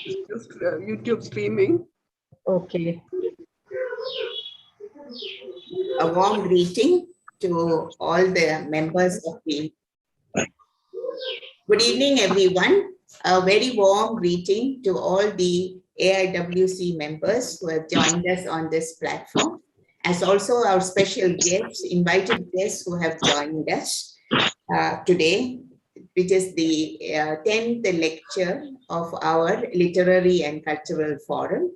Just YouTube streaming. Okay. A warm greeting to all the members of the. Good evening, everyone. A very warm greeting to all the AIWC members who have joined us on this platform, as also our special guests, invited guests who have joined us today, which is the 10th lecture of our Literary and Cultural Forum.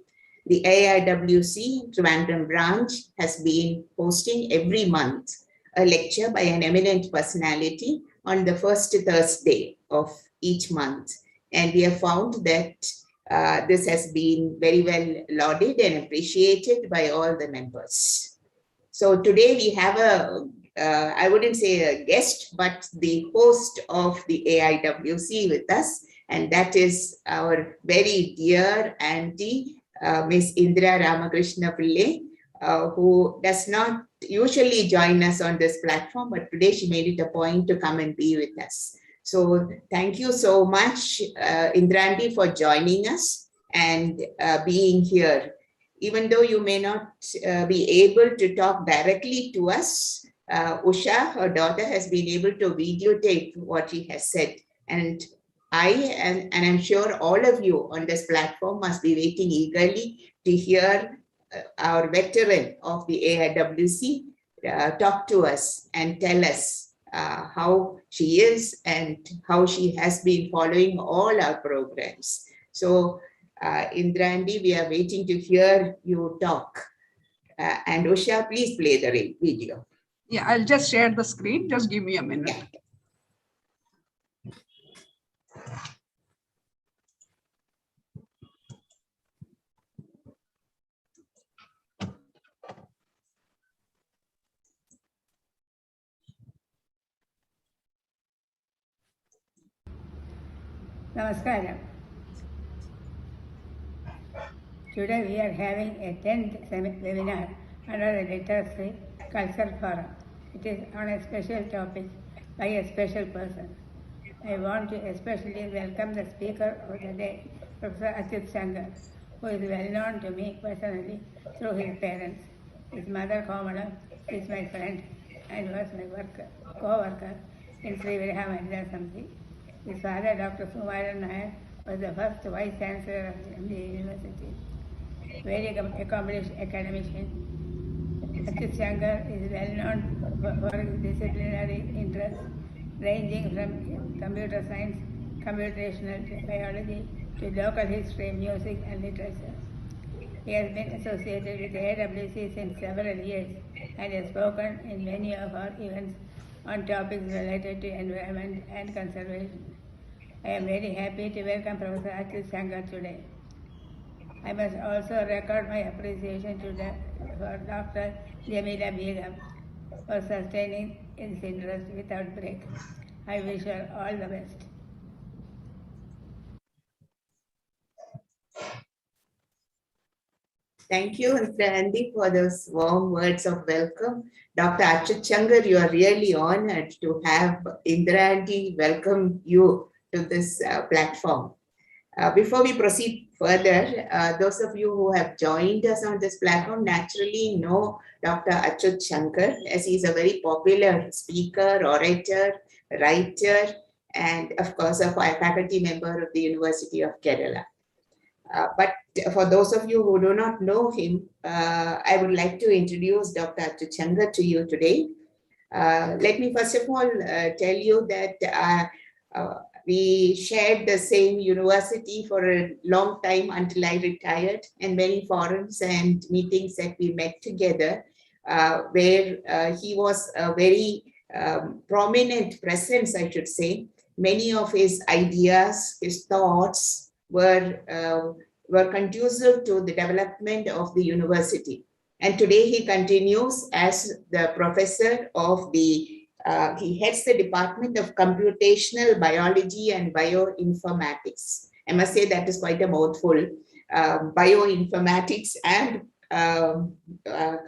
The AIWC Trivandrum branch has been hosting every month a lecture by an eminent personality on the first Thursday of each month. And we have found that this has been very well lauded and appreciated by all the members. So today we have I wouldn't say a guest, but the host of the AIWC with us, and that is our very dear auntie, Miss Indira Ramakrishna Pillai, who does not usually join us on this platform, but today she made it a point to come and be with us. So thank you so much, Indranti, for joining us and being here. Even though you may not be able to talk directly to us, Usha, her daughter, has been able to videotape what she has said. And and I'm sure all of you on this platform must be waiting eagerly to hear our veteran of the AIWC talk to us and tell us how she is and how she has been following all our programs. So, Indrandi, we are waiting to hear you talk. And Usha, please play the video. Yeah, I'll just share the screen. Just give me a minute. Yeah. Namaskaram. Today we are having a 10th webinar under the Literary Cultural Forum. It is on a special topic by a special person. I want to especially welcome the speaker of the day, Professor Achyut Shankar, who is well known to me personally through his parents. His mother, Komala, is my friend and was my co-worker in Sri Viraha Mahila Samiti. His father, Dr. Usha Nair, was the first Vice Chancellor of the University. Very accomplished academician. Achyut Shankar is well known for his disciplinary interests, ranging from computer science, computational biology, to local history, music, and literature. He has been associated with the AIWC since several years and has spoken in many of our events on topics related to environment and conservation. I am very happy to welcome Professor Achyut Shankar today. I must also record my appreciation for Dr. Jamila Begum for sustaining his interest without break. I wish her all the best. Thank you, Mr. Andy, for those warm words of welcome. Dr. Achyut Shankar, you are really honored to have Indira Aunty welcome you to this platform. Before we proceed further, those of you who have joined us on this platform naturally know Dr. Achyut Shankar, as he is a very popular speaker, orator, writer, and of course a faculty member of the University of Kerala. But for those of you who do not know him, I would like to introduce Dr. Achyut Shankar to you today. Let me first of all tell you that we shared the same university for a long time until I retired, and many forums and meetings that we met together, where he was a very prominent presence, I should say. Many of his ideas, his thoughts were conducive to the development of the university. And today he continues as the professor of he heads the Department of Computational Biology and Bioinformatics. I must say that is quite a mouthful. Bioinformatics and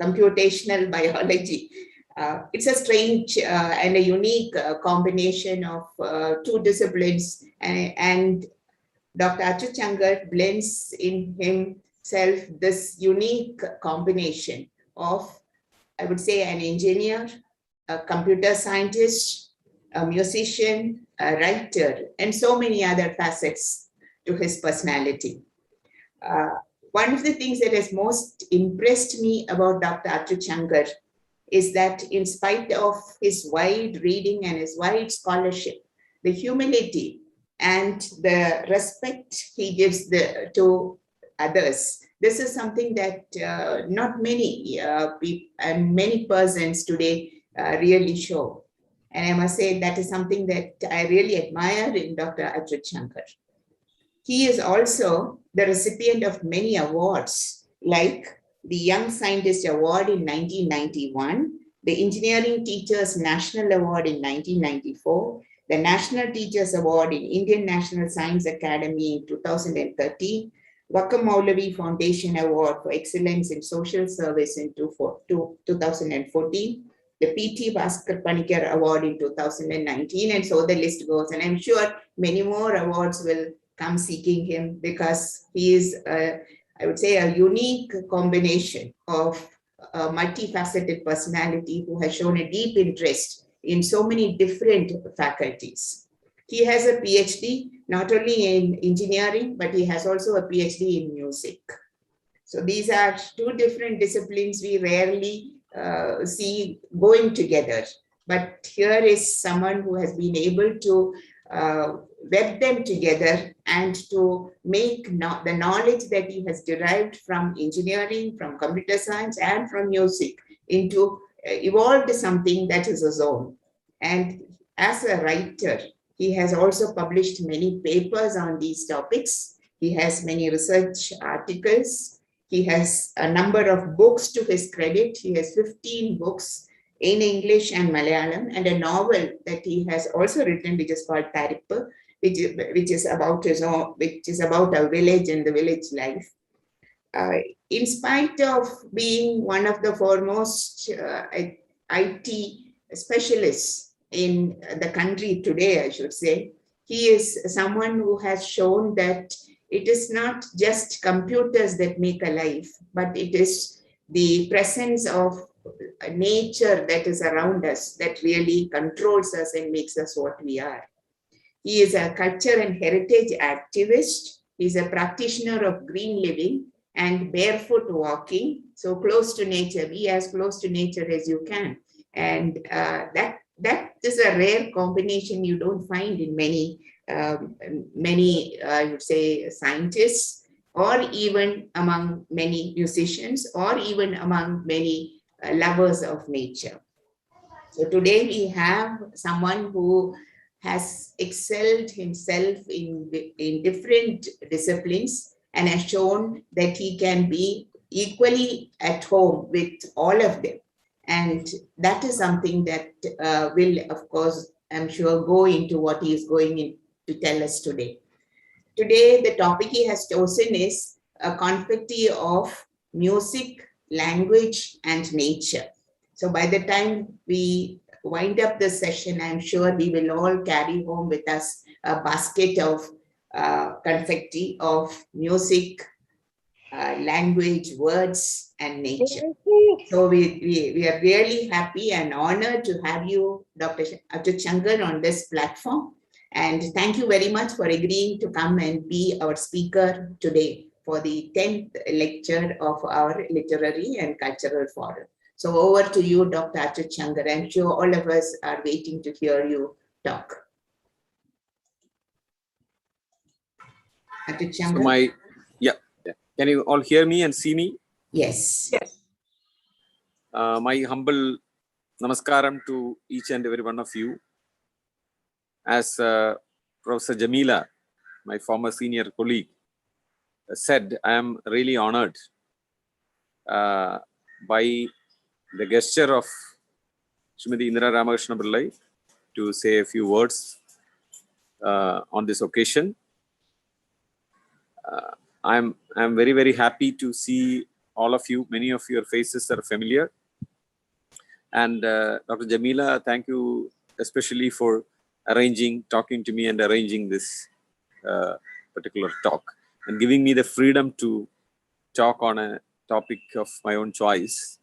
computational biology. It's a strange and a unique combination of two disciplines, and Dr. Achyut Chankar blends in himself this unique combination of, I would say, an engineer, a computer scientist, a musician, a writer, and so many other facets to his personality. One of the things that has most impressed me about Dr. Achyut Chankar is that in spite of his wide reading and his wide scholarship, the humility and the respect he gives to others. This is something that not many people and many persons today really show. And I must say that is something that I really admire in Dr. Achyut Chankar. He is also the recipient of many awards, like the Young Scientist Award in 1991, the Engineering Teachers National Award in 1994, the National Teachers Award in Indian National Science Academy in 2013, Wakam Maulavi Foundation Award for Excellence in Social Service in 2014, the P.T. Bhaskar Panikar Award in 2019, and so the list goes. And I'm sure many more awards will come seeking him because he is, I would say, a unique combination of a multifaceted personality who has shown a deep interest in so many different faculties. He has a PhD, not only in engineering, but he has also a PhD in music. So these are two different disciplines we rarely see going together. But here is someone who has been able to web them together and to make the knowledge that he has derived from engineering, from computer science, and from music into evolved something that is his own. And as a writer, he has also published many papers on these topics. He has many research articles. He has a number of books to his credit. He has 15 books in English and Malayalam, and a novel that he has also written, which is called Tarippu, which is about a village and the village life. In spite of being one of the foremost IT specialists in the country today, I should say, he is someone who has shown that it is not just computers that make a life, but it is the presence of nature that is around us that really controls us and makes us what we are. He is a culture and heritage activist. He's a practitioner of green living and barefoot walking. So close to nature, be as close to nature as you can. And that is a rare combination you don't find in many, I would say, scientists, or even among many musicians, or even among many lovers of nature. So today we have someone who has excelled himself in different disciplines and has shown that he can be equally at home with all of them. And that is something that will, of course, I'm sure, go into what he is going in to tell us today. Today, the topic he has chosen is a confetti of music, language, and nature. So by the time we wind up the session, I'm sure we will all carry home with us a basket of confetti of music, language, words, and nature. So we are really happy and honored to have you, Dr. Achyut Chankar, on this platform. And thank you very much for agreeing to come and be our speaker today for the 10th lecture of our literary and cultural forum. So over to you, Dr. Achyut Chankar. I'm sure all of us are waiting to hear you talk. Achyut Chankar? So can you all hear me and see me? Yes. Yes. My humble namaskaram to each and every one of you. As Professor Jamila, my former senior colleague, said, I am really honored by the gesture of Srimati Indira Ramakrishna Pillai to say a few words on this occasion. I'm very, very happy to see all of you. Many of your faces are familiar. And Dr. Jamila, thank you especially for talking to me and arranging this particular talk and giving me the freedom to talk on a topic of my own choice.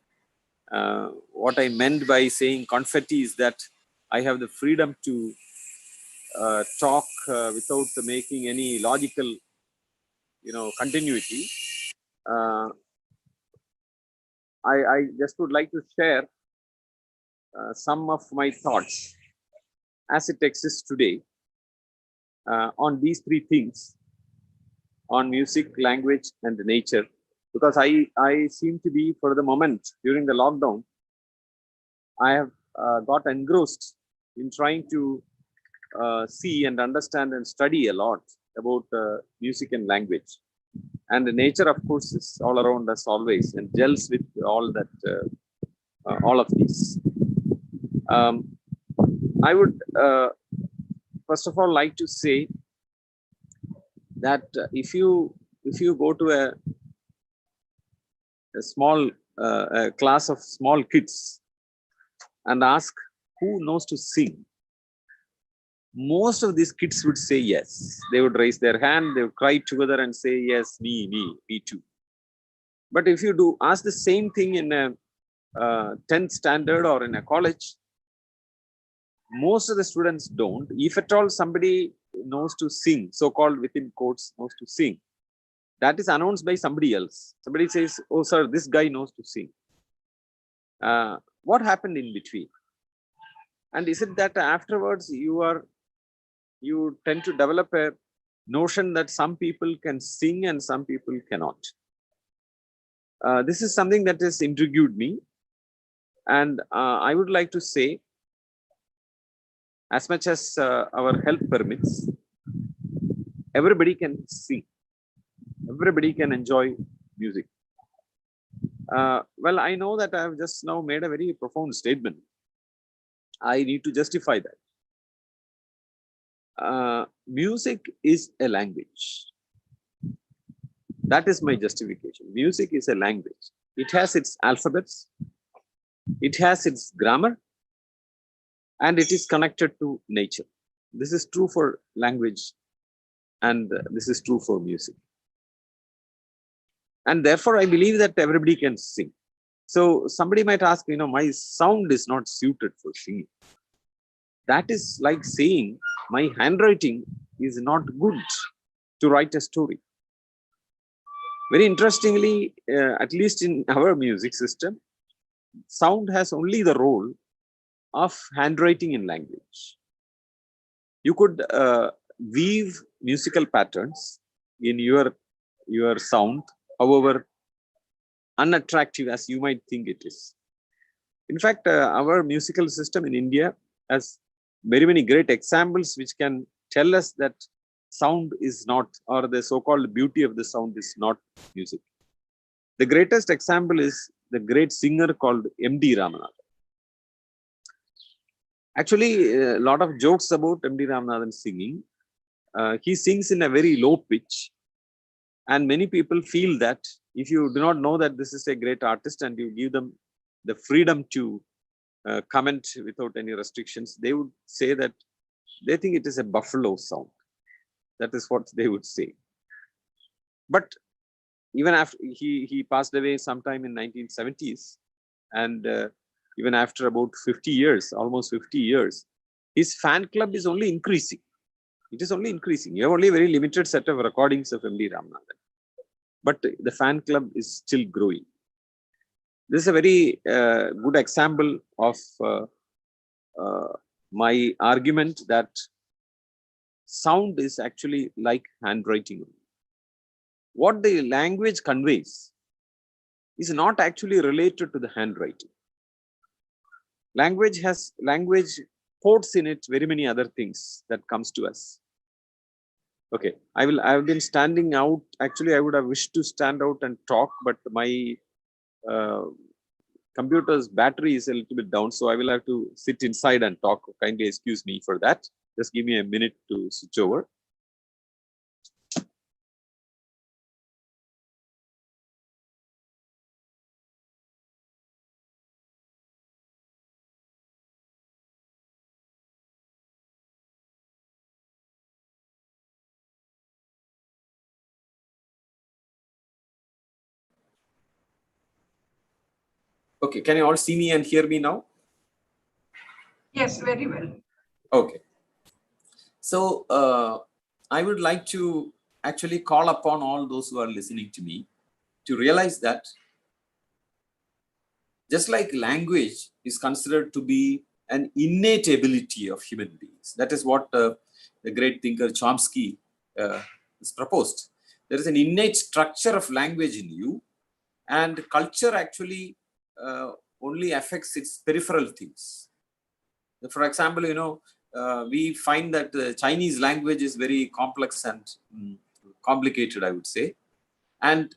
What I meant by saying confetti is that I have the freedom to talk without making any logical, continuity. I just would like to share some of my thoughts as it exists today on these three things, on music, language, and nature, because I seem to be, for the moment, during the lockdown, I have got engrossed in trying to see and understand and study a lot about music and language. And the nature, of course, is all around us always and gels with all that, all of these. I would first of all like to say that if you go to a small a class of small kids and ask who knows to sing, most of these kids would say yes. They would raise their hand, they would cry together and say yes, me too. But if you do ask the same thing in a 10th standard or in a college, most of the students don't. If at all somebody knows to sing, so-called within quotes knows to sing, that is announced by somebody else. Somebody says, oh sir, this guy knows to sing. What happened in between? And is it that afterwards you tend to develop a notion that some people can sing and some people cannot? This is something that has intrigued me. And I would like to say, as much as our health permits, everybody can sing. Everybody can enjoy music. Well, I know that I have just now made a very profound statement. I need to justify that. Music is a language. That is my justification. Music is a language. It has its alphabets. It has its grammar. And it is connected to nature. This is true for language. And this is true for music. And therefore, I believe that everybody can sing. So somebody might ask, my sound is not suited for singing. That is like saying my handwriting is not good to write a story. Very interestingly, at least in our music system, sound has only the role of handwriting in language. You could weave musical patterns in your sound, however unattractive as you might think it is. In fact, our musical system in India has very many great examples which can tell us that sound is not, or the so-called beauty of the sound is not music. The greatest example is the great singer called M.D. Ramanathan. Actually, a lot of jokes about M.D. Ramanathan singing. He sings in a very low pitch, and many people feel that if you do not know that this is a great artist and you give them the freedom to comment without any restrictions, they would say that they think it is a buffalo sound. That is what they would say. But even after he passed away sometime in 1970s, and even after about 50 years, almost 50 years, his fan club is only increasing. It is only increasing. You have only a very limited set of recordings of M.D. Ramanathan, but the fan club is still growing. This is a very good example of my argument that sound is actually like handwriting. What the language conveys is not actually related to the handwriting. Language ports in it very many other things that comes to us. Okay, I've been standing out. Actually, I would have wished to stand out and talk, but my computer's battery is a little bit down, so I will have to sit inside and talk. Kindly excuse me for that. Just give me a minute to switch over. Okay, can you all see me and hear me now? Yes, very well. Okay. So I would like to actually call upon all those who are listening to me to realize that just like language is considered to be an innate ability of human beings, that is what the great thinker Chomsky has proposed. There is an innate structure of language in you, and culture actually only affects its peripheral things. For example, we find that the Chinese language is very complex and complicated, I would say. And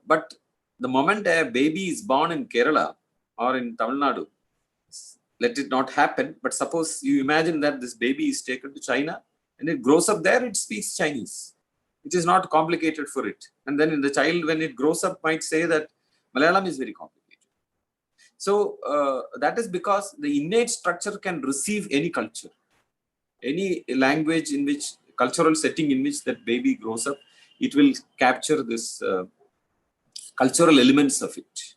but the moment a baby is born in Kerala or in Tamil Nadu, let it not happen. But suppose you imagine that this baby is taken to China and it grows up there, it speaks Chinese. It is not complicated for it. And then the child, when it grows up, might say that Malayalam is very complicated. So that is because the innate structure can receive any culture, any language in which, cultural setting in which that baby grows up, it will capture this cultural elements of it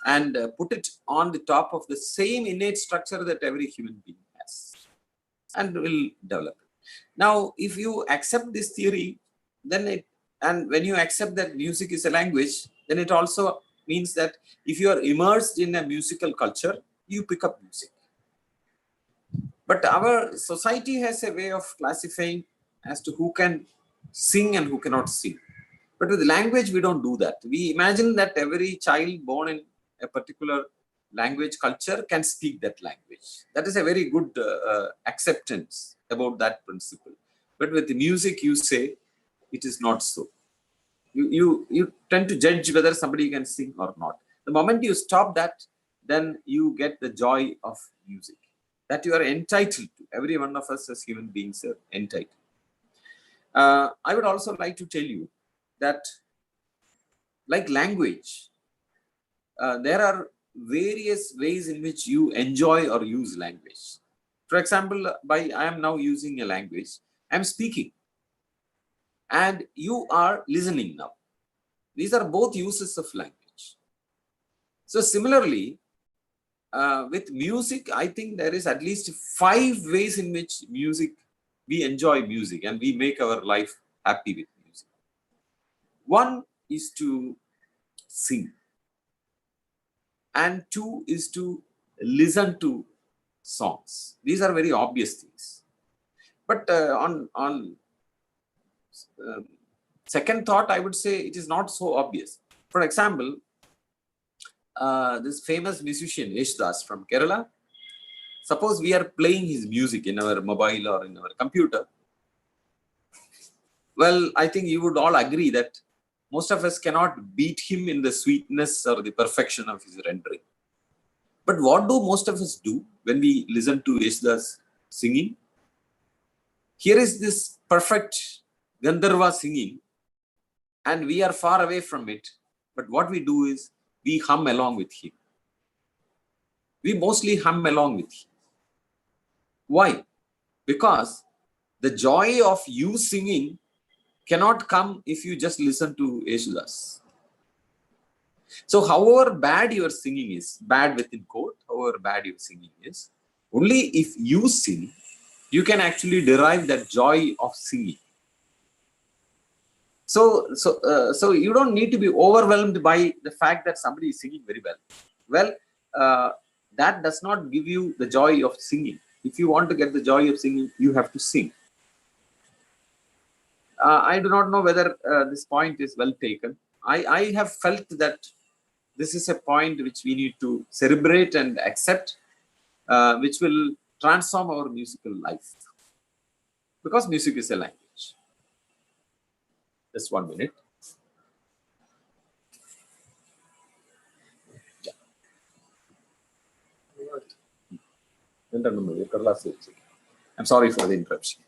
and put it on the top of the same innate structure that every human being has and will develop. Now, if you accept this theory, then and when you accept that music is a language, then it also means that if you are immersed in a musical culture, you pick up music. But our society has a way of classifying as to who can sing and who cannot sing. But with language, we don't do that. We imagine that every child born in a particular language culture can speak that language. That is a very good acceptance about that principle. But with the music, you say it is not so. You tend to judge whether somebody can sing or not. The moment you stop that, then you get the joy of music that you are entitled to. Every one of us as human beings are entitled. I would also like to tell you that, like language, there are various ways in which you enjoy or use language. For example, I am now using a language, I am speaking, and you are listening now. These are both uses of language. So similarly, with music, I think there is at least 5 ways in which we enjoy music and we make our life happy with music. One is to sing, and 2 is to listen to songs. These are very obvious things. But on second thought, I would say it is not so obvious. For example, this famous musician Yeshdas from Kerala, suppose we are playing his music in our mobile or in our computer. Well, I think you would all agree that most of us cannot beat him in the sweetness or the perfection of his rendering. But what do most of us do when we listen to Yeshdas singing? Here is this perfect Gandharva singing, and we are far away from it. But what we do is we hum along with him. We mostly hum along with him. Why? Because the joy of you singing cannot come if you just listen to Yeshdas. So however bad your singing is, bad within quote, however bad your singing is, only if you sing, you can actually derive that joy of singing. So you don't need to be overwhelmed by the fact that somebody is singing very well. Well, that does not give you the joy of singing. If you want to get the joy of singing, you have to sing. I do not know whether this point is well taken. I have felt that this is a point which we need to celebrate and accept, which will transform our musical life. Because music is a language. Just 1 minute. I'm sorry for the interruption.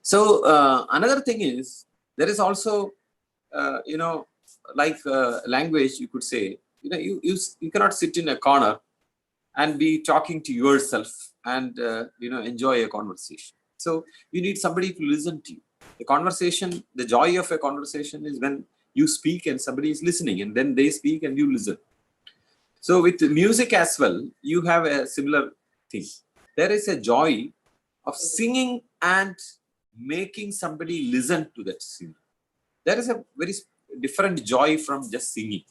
So another thing is, there is also, like language, you could say, you cannot sit in a corner and be talking to yourself and, enjoy a conversation. So you need somebody to listen to you. The conversation, the joy of a conversation is when you speak and somebody is listening, and then they speak and you listen. So with music as well, you have a similar thing. There is a joy of singing and making somebody listen to that singing. There is a very different joy from just singing.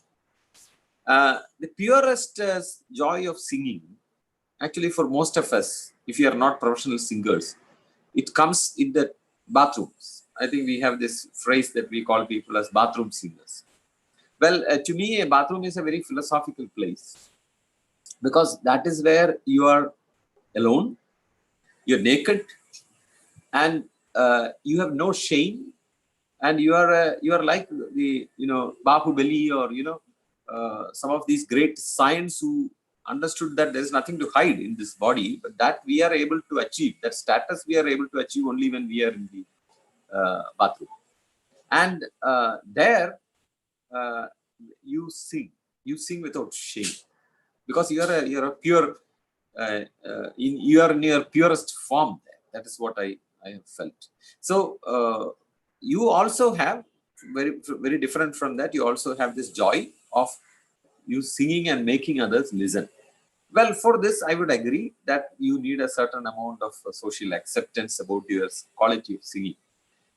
The purest joy of singing, actually for most of us, if you are not professional singers, it comes in the bathrooms. I think we have this phrase that we call people as bathroom singers. Well, to me, a bathroom is a very philosophical place because that is where you are alone, you're naked, and you have no shame, and you are like the Bahubali or some of these great science who understood that there is nothing to hide in this body, but that we are able to achieve that status. We are able to achieve only when we are in the bathroom, and there you sing without shame because you are a pure. You are in your purest form. That is what I have felt. So you also have very different from that. You also have this joy of you singing and making others listen. Well, for this, I would agree that you need a certain amount of social acceptance about your quality of singing,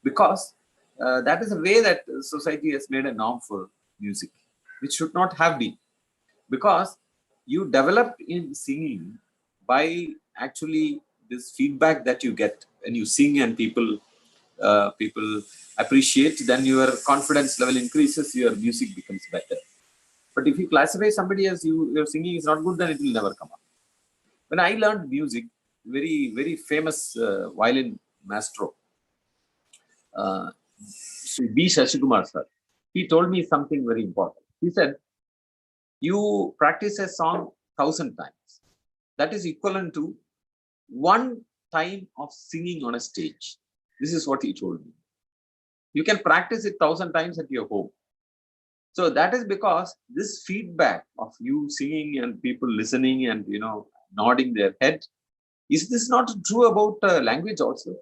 because that is a way that society has made a norm for music, which should not have been, because you develop in singing by actually this feedback that you get when you sing and people appreciate, then your confidence level increases, your music becomes better. But if you classify somebody as your singing is not good, then it will never come up. When I learned music, very famous violin maestro, Sri B. Shashikumar sir, he told me something very important. He said, you practice a song 1,000 times. That is equivalent to 1 time of singing on a stage. This is what he told me. You can practice it 1,000 times at your home. So that is because this feedback of you singing and people listening and nodding their head, is this not true about language also?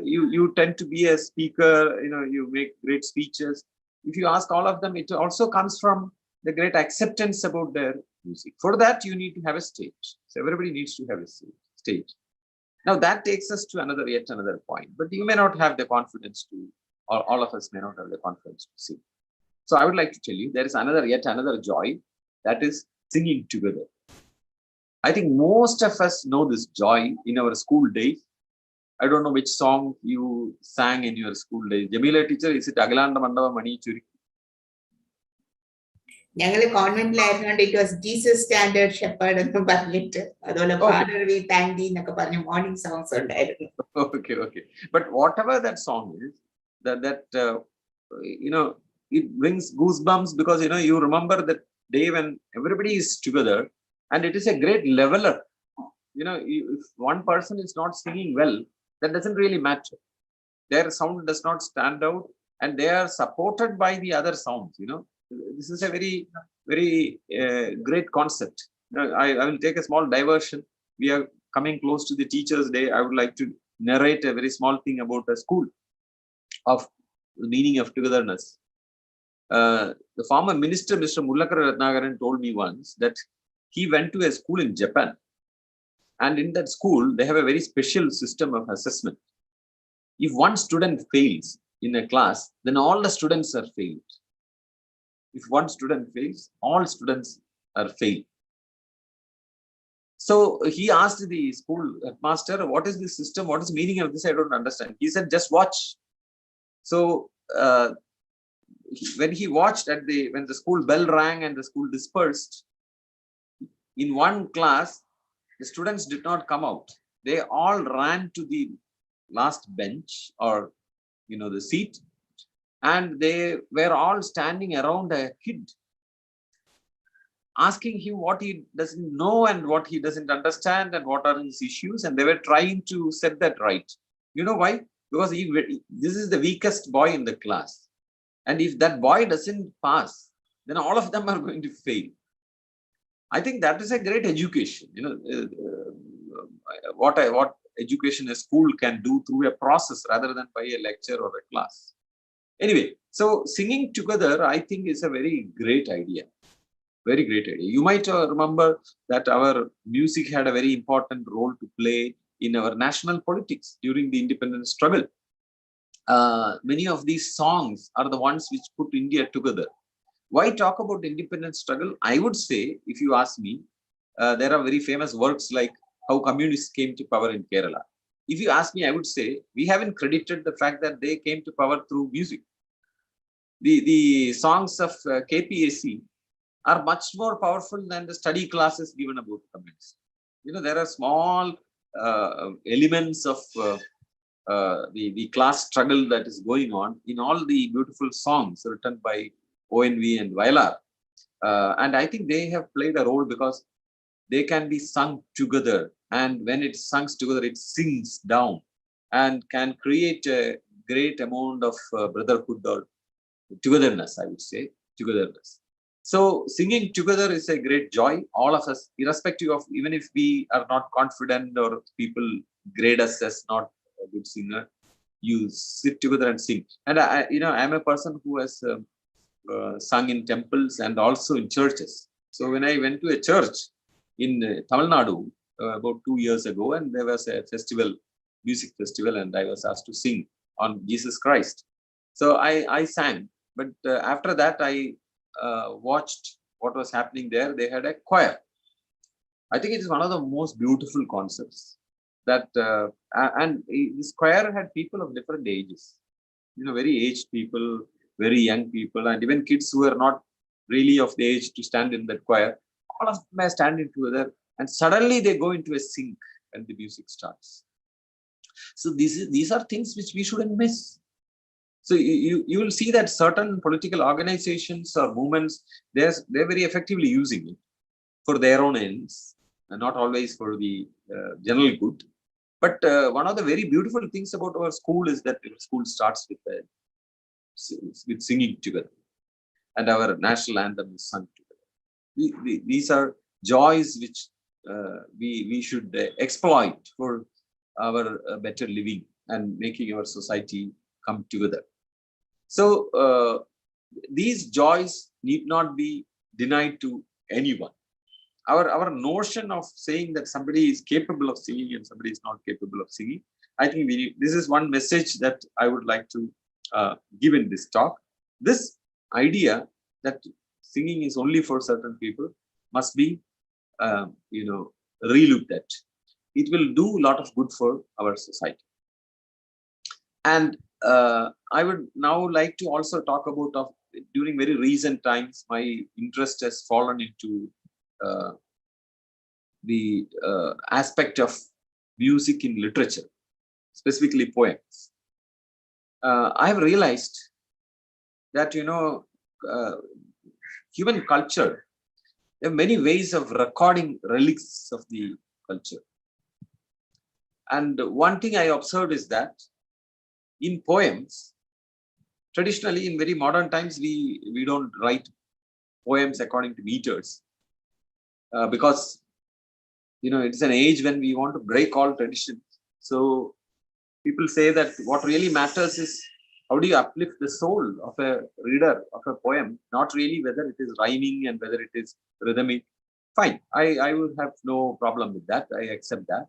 You tend to be a speaker, you make great speeches. If you ask all of them, it also comes from the great acceptance about their music. For that, you need to have a stage. So everybody needs to have a stage. Now that takes us to yet another point. But you may not have the confidence to, or all of us may not have the confidence to sing. So I would like to tell you, there is yet another joy, that is singing together. I think most of us know this joy in our school days. I don't know which song you sang in your school days. Jamila teacher, is it Agalanda Mandava Mani Churi? ഞങ്ങള് കോൺവെന്റിലായിരുന്നോണ്ട് it was Jesus standard shepherd എന്ന് പറഞ്ഞിട്ട് അതുപോലെ father we thank you എന്നൊക്കെ പറഞ്ഞ morning songs ഉണ്ടായിരുന്നു. Okay. But whatever that song is, that it brings goosebumps because you remember that day when everybody is together, and it is a great leveler. If one person is not singing well, that doesn't really matter. Their sound does not stand out, and they are supported by the other sounds. This is a very great concept. I will take a small diversion. We are coming close to the Teachers' Day. I would like to narrate a very small thing about a school of the meaning of togetherness. The former minister, Mr. Mullakara Ratnagaran, told me once that he went to a school in Japan, and in that school they have a very special system of assessment. If one student fails in a class, then all the students are failed. If one student fails, all students are failed. So he asked the school headmaster, what is this system? What is the meaning of this? I don't understand. He said, just watch. So when he watched when the school bell rang and the school dispersed, in one class, the students did not come out. They all ran to the last bench or the seat, and they were all standing around a kid, asking him what he doesn't know and what he doesn't understand and what are his issues, and they were trying to set that right. You know why? Because this is the weakest boy in the class, and if that boy doesn't pass, then all of them are going to fail. I think that is a great education. What education a school can do through a process rather than by a lecture or a class. Anyway, so singing together, I think, is a very great idea. Very great idea. You might remember that our music had a very important role to play in our national politics during the independence struggle. Many of these songs are the ones which put India together. Why talk about independence struggle? I would say, if you ask me, there are very famous works like how communists came to power in Kerala. If you ask me, I would say we haven't credited the fact that they came to power through music. The songs of KPAC are much more powerful than the study classes given about communists. There are small elements of the class struggle that is going on in all the beautiful songs written by ONV and Vailar. And I think they have played a role because they can be sung together. And when it sings together, it sings down and can create a great amount of brotherhood or togetherness, I would say, togetherness. So singing together is a great joy. All of us, irrespective of, even if we are not confident or people grade us as not a good singer, you sit together and sing. And I'm a person who has sung in temples and also in churches. So when I went to a church in Tamil Nadu about 2 years ago, and there was a festival, music festival, and I was asked to sing on Jesus Christ. So I sang, but after that I watched what was happening there. They had a choir. I think it is one of the most beautiful concepts that, and this choir had people of different ages, very aged people, very young people, and even kids who are not really of the age to stand in that choir. All of them are standing together, and suddenly they go into a sync and the music starts. So these are things which we shouldn't miss. So you will see that certain political organizations or movements, they're very effectively using it for their own ends, and not always for the general good. But one of the very beautiful things about our school is that school starts with singing together, and our national anthem is sung together. These are joys which we should exploit for our better living and making our society come together. So these joys need not be denied to anyone. Our notion of saying that somebody is capable of singing and somebody is not capable of singing, I think this is one message that I would like to give in this talk. This idea that singing is only for certain people must be, relooked at. It will do a lot of good for our society. And I would now like to also talk about during very recent times, my interest has fallen into the aspect of music in literature, specifically poems. I have realized that, human culture, there are many ways of recording relics of the culture. And one thing I observed is that in poems, traditionally in very modern times, we don't write poems according to meters because, it's an age when we want to break all traditions. So people say that what really matters is how do you uplift the soul of a reader of a poem, not really whether it is rhyming and whether it is rhythmic. Fine, I would have no problem with that. I accept that.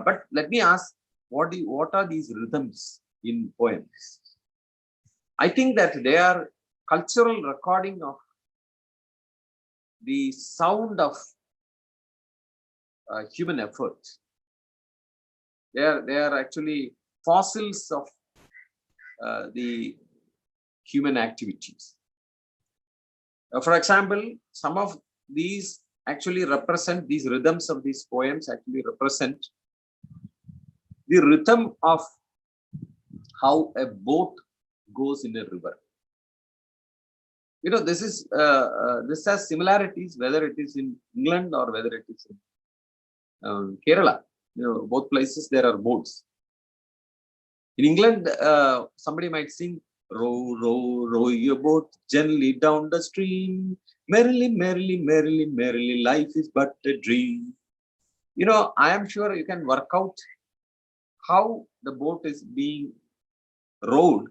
But let me ask, what are these rhythms in poems? I think that they are cultural recording of the sound of human effort. They are actually fossils of the human activities. For example, some of these actually represent, these rhythms of these poems actually represent the rhythm of how a boat goes in a river. This has similarities, whether it is in England or whether it is in Kerala. Both places there are boats. In England, somebody might sing, "Row, row, row your boat gently down the stream. Merrily, merrily, merrily, merrily, life is but a dream." I am sure you can work out how the boat is being rowed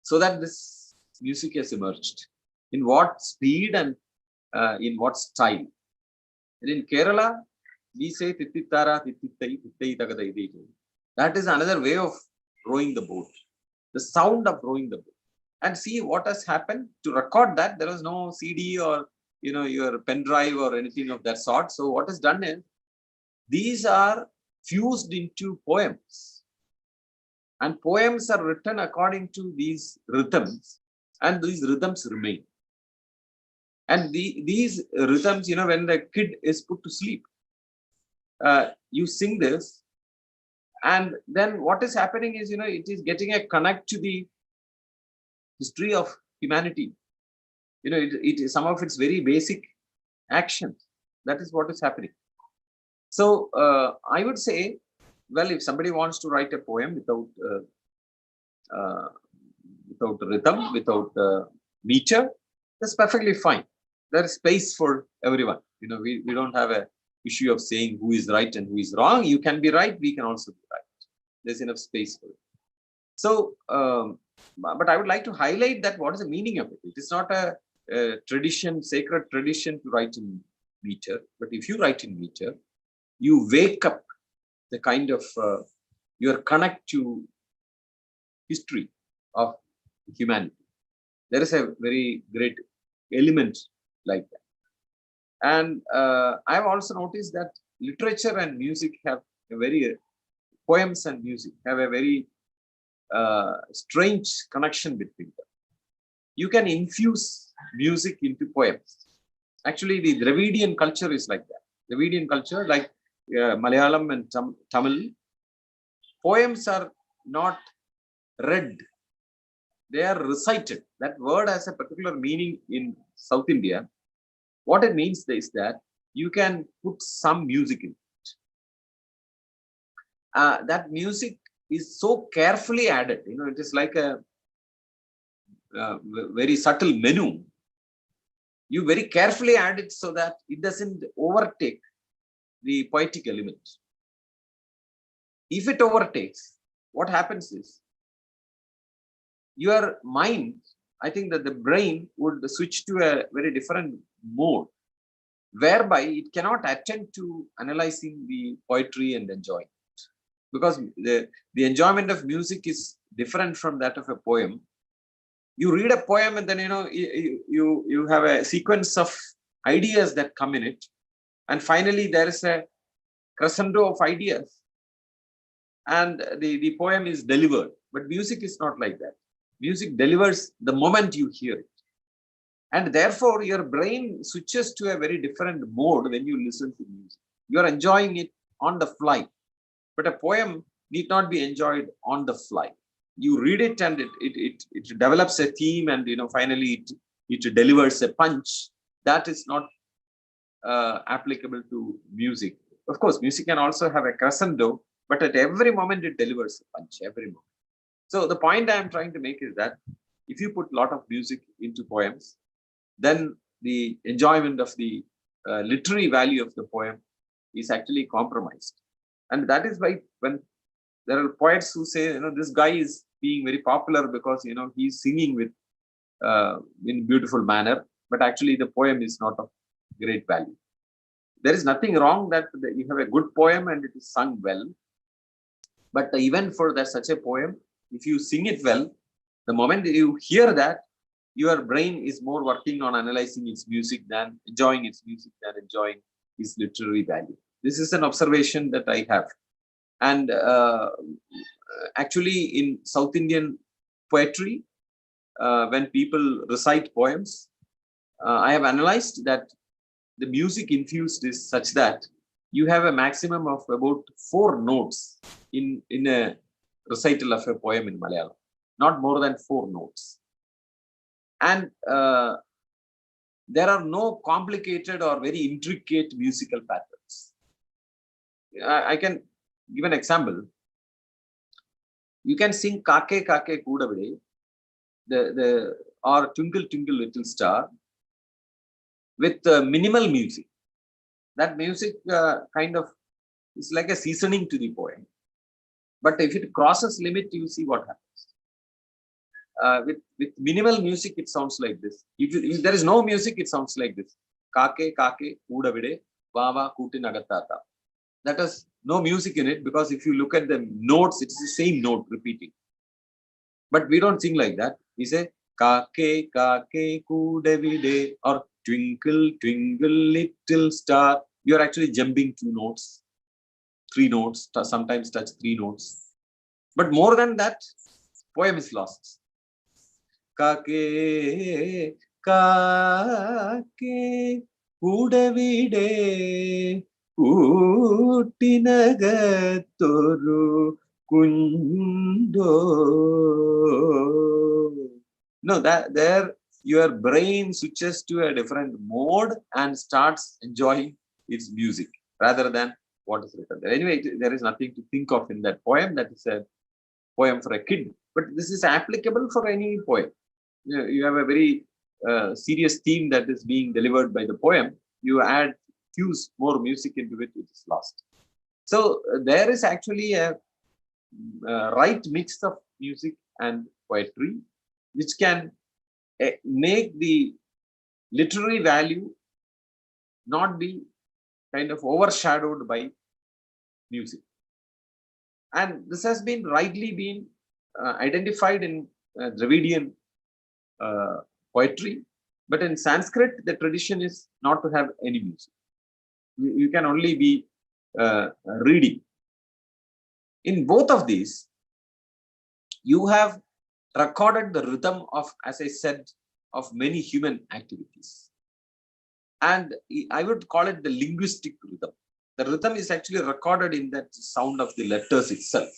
so that this music has emerged. In what speed and in what style. And in Kerala, we say Tititara, Titittai, Tittai Tagadai. That is another way of rowing the boat, the sound of rowing the boat. And see what has happened. To record that, there was no CD or your pen drive or anything of that sort. So what is done is, these are fused into poems. And poems are written according to these rhythms, and these rhythms remain. And these rhythms, when the kid is put to sleep, you sing this, and then what is happening is, it is getting a connect to the history of humanity. It some of its very basic actions. That is what is happening. So I would say, well, if somebody wants to write a poem without rhythm, without meter, that's perfectly fine. There is space for everyone. We don't have a issue of saying who is right and who is wrong. You can be right, we can also be right. There's enough space for it. So, but I would like to highlight that what is the meaning of it. It is not a tradition, sacred tradition to write in meter. But if you write in meter, you wake up the kind of your connect to history of humanity. There is a very great element like that. And I've also noticed that literature and music have a very poems and music have a very strange connection between them. You can infuse music into poems. Actually, the Dravidian culture is like that. Dravidian culture, like Malayalam and Tamil, poems are not read, they are recited. That word has a particular meaning in South India. What it means is that you can put some music in it. That music is so carefully added. It is like a very subtle menu. You very carefully add it so that it doesn't overtake the poetic element. If it overtakes, what happens is, your mind, I think that the brain would switch to a very different mode, whereby it cannot attend to analyzing the poetry and enjoying it. Because the enjoyment of music is different from that of a poem. You read a poem and then, you have a sequence of ideas that come in it. And finally, there is a crescendo of ideas. And the poem is delivered. But music is not like that. Music delivers the moment you hear it. And therefore, your brain switches to a very different mode when you listen to music. You are enjoying it on the fly. But a poem need not be enjoyed on the fly. You read it and it develops a theme, and finally it delivers a punch. That is not applicable to music. Of course, music can also have a crescendo, but at every moment it delivers a punch, every moment. So the point I am trying to make is that if you put a lot of music into poems, then the enjoyment of the literary value of the poem is actually compromised. And that is why when there are poets who say, this guy is being very popular because, he's singing with in beautiful manner, but actually the poem is not of great value. There is nothing wrong that you have a good poem and it is sung well. But even for such a poem, if you sing it well, the moment you hear that, your brain is more working on analyzing its music than enjoying its music, than enjoying its literary value. This is an observation that I have. And actually, in South Indian poetry, when people recite poems, I have analyzed that the music infused is such that you have a maximum of about 4 notes in a recital of a poem in Malayalam, not more than 4 notes. And there are no complicated or very intricate musical patterns. I can give an example. You can sing Kake Kake Kudavide, or Twinkle Twinkle Little Star, with minimal music. That music kind of is like a seasoning to the poem. But if it crosses limit, you see what happens. With minimal music, it sounds like this. If there is no music, it sounds like this. Kake Kake Udavide Vava Kutinagattata. That has no music in it, because if you look at the notes, it's the same note repeating. But we don't sing like that. We say Kake Kake Kudavide, or Twinkle Twinkle Little Star. You are actually jumping 2 notes, 3 notes, sometimes touch 3 notes. But more than that, poem is lost. Kake Kake Kudavide Kutinagatoru Kundo. No, that there your brain switches to a different mode and starts enjoying its music rather than what is written there. Anyway, there is nothing to think of in that poem. That is a poem for a kid, but this is applicable for any poem. You have a very serious theme that is being delivered by the poem. You add fuse more music into it, which is lost. So there is actually a right mix of music and poetry, which can make the literary value not be kind of overshadowed by music. And this has been rightly been identified in Dravidian poetry, but in Sanskrit, the tradition is not to have any music. You can only be reading. In both of these, you have recorded the rhythm of, as I said, of many human activities. And I would call it the linguistic rhythm. The rhythm is actually recorded in that sound of the letters itself.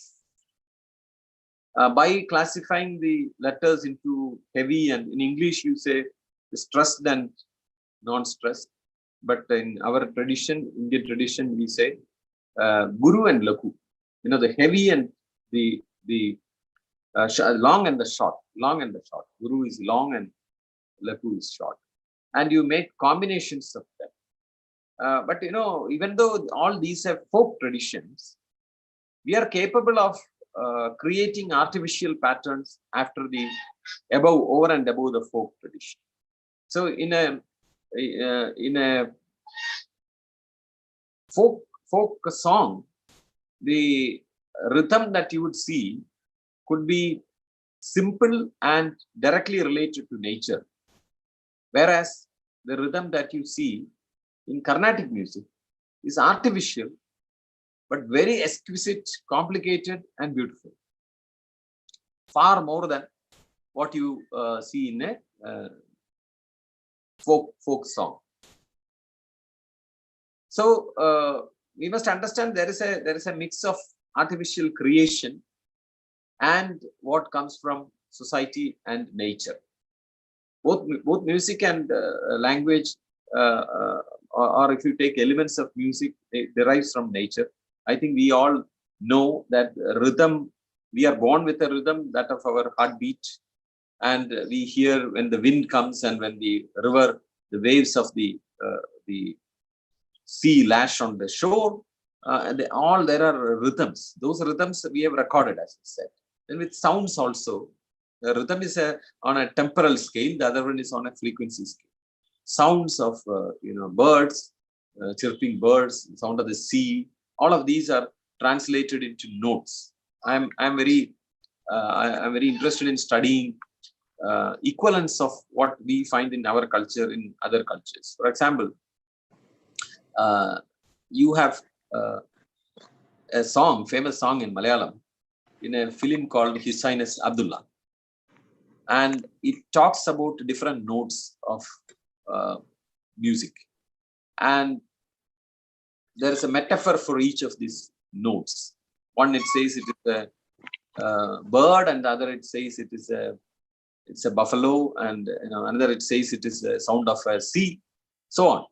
By classifying the letters into heavy, and in English you say stressed and non-stressed, but in our tradition, Indian tradition, we say Guru and Laku. You know, the heavy and the long and the short. Long and the short. Guru is long and Laku is short. And you make combinations of them. But you know, even though all these have folk traditions, we are capable of creating artificial patterns after the over and above the folk tradition. So in a folk song, the rhythm that you would see could be simple and directly related to nature, whereas the rhythm that you see in Carnatic music is artificial, but very exquisite, complicated, and beautiful. Far more than what you see in a folk song. So we must understand there is a mix of artificial creation and what comes from society and nature. Both music and language, or if you take elements of music, it derives from nature. I think we all know that rhythm, we are born with a rhythm, that of our heartbeat, and we hear when the wind comes and when the river, the waves of the sea lash on the shore, and there are rhythms. Those rhythms we have recorded, as I said. And with sounds also, the rhythm is on a temporal scale, the other one is on a frequency scale. Sounds of birds, chirping birds, sound of the sea, all of these are translated into notes. I'm very interested in studying equivalence of what we find in our culture in other cultures. For example, you have a famous song in Malayalam, in a film called His Highness Abdullah, and it talks about different notes of music, and there is a metaphor for each of these notes. One, it says it is a bird, and the other it says it's a buffalo, and another it says it is a sound of a sea, so on.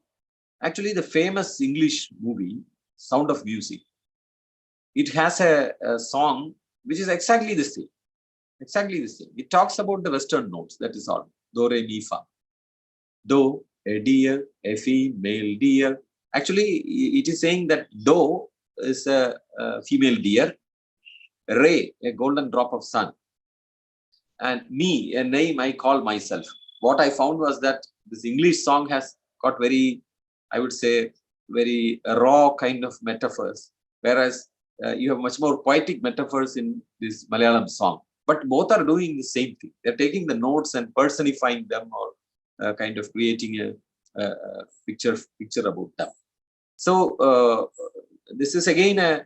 Actually, the famous English movie Sound of Music, it has a song which is exactly the same. Exactly the same. It talks about the Western notes, that is all. Do, re, mi, fa. Do, a deer, a female deer. Actually, it is saying that do is a female deer, re, a golden drop of sun, and me, a name I call myself. What I found was that this English song has got very, I would say, very raw kind of metaphors, whereas you have much more poetic metaphors in this Malayalam song. But both are doing the same thing. They're taking the notes and personifying them, or kind of creating a picture about them. So this is again a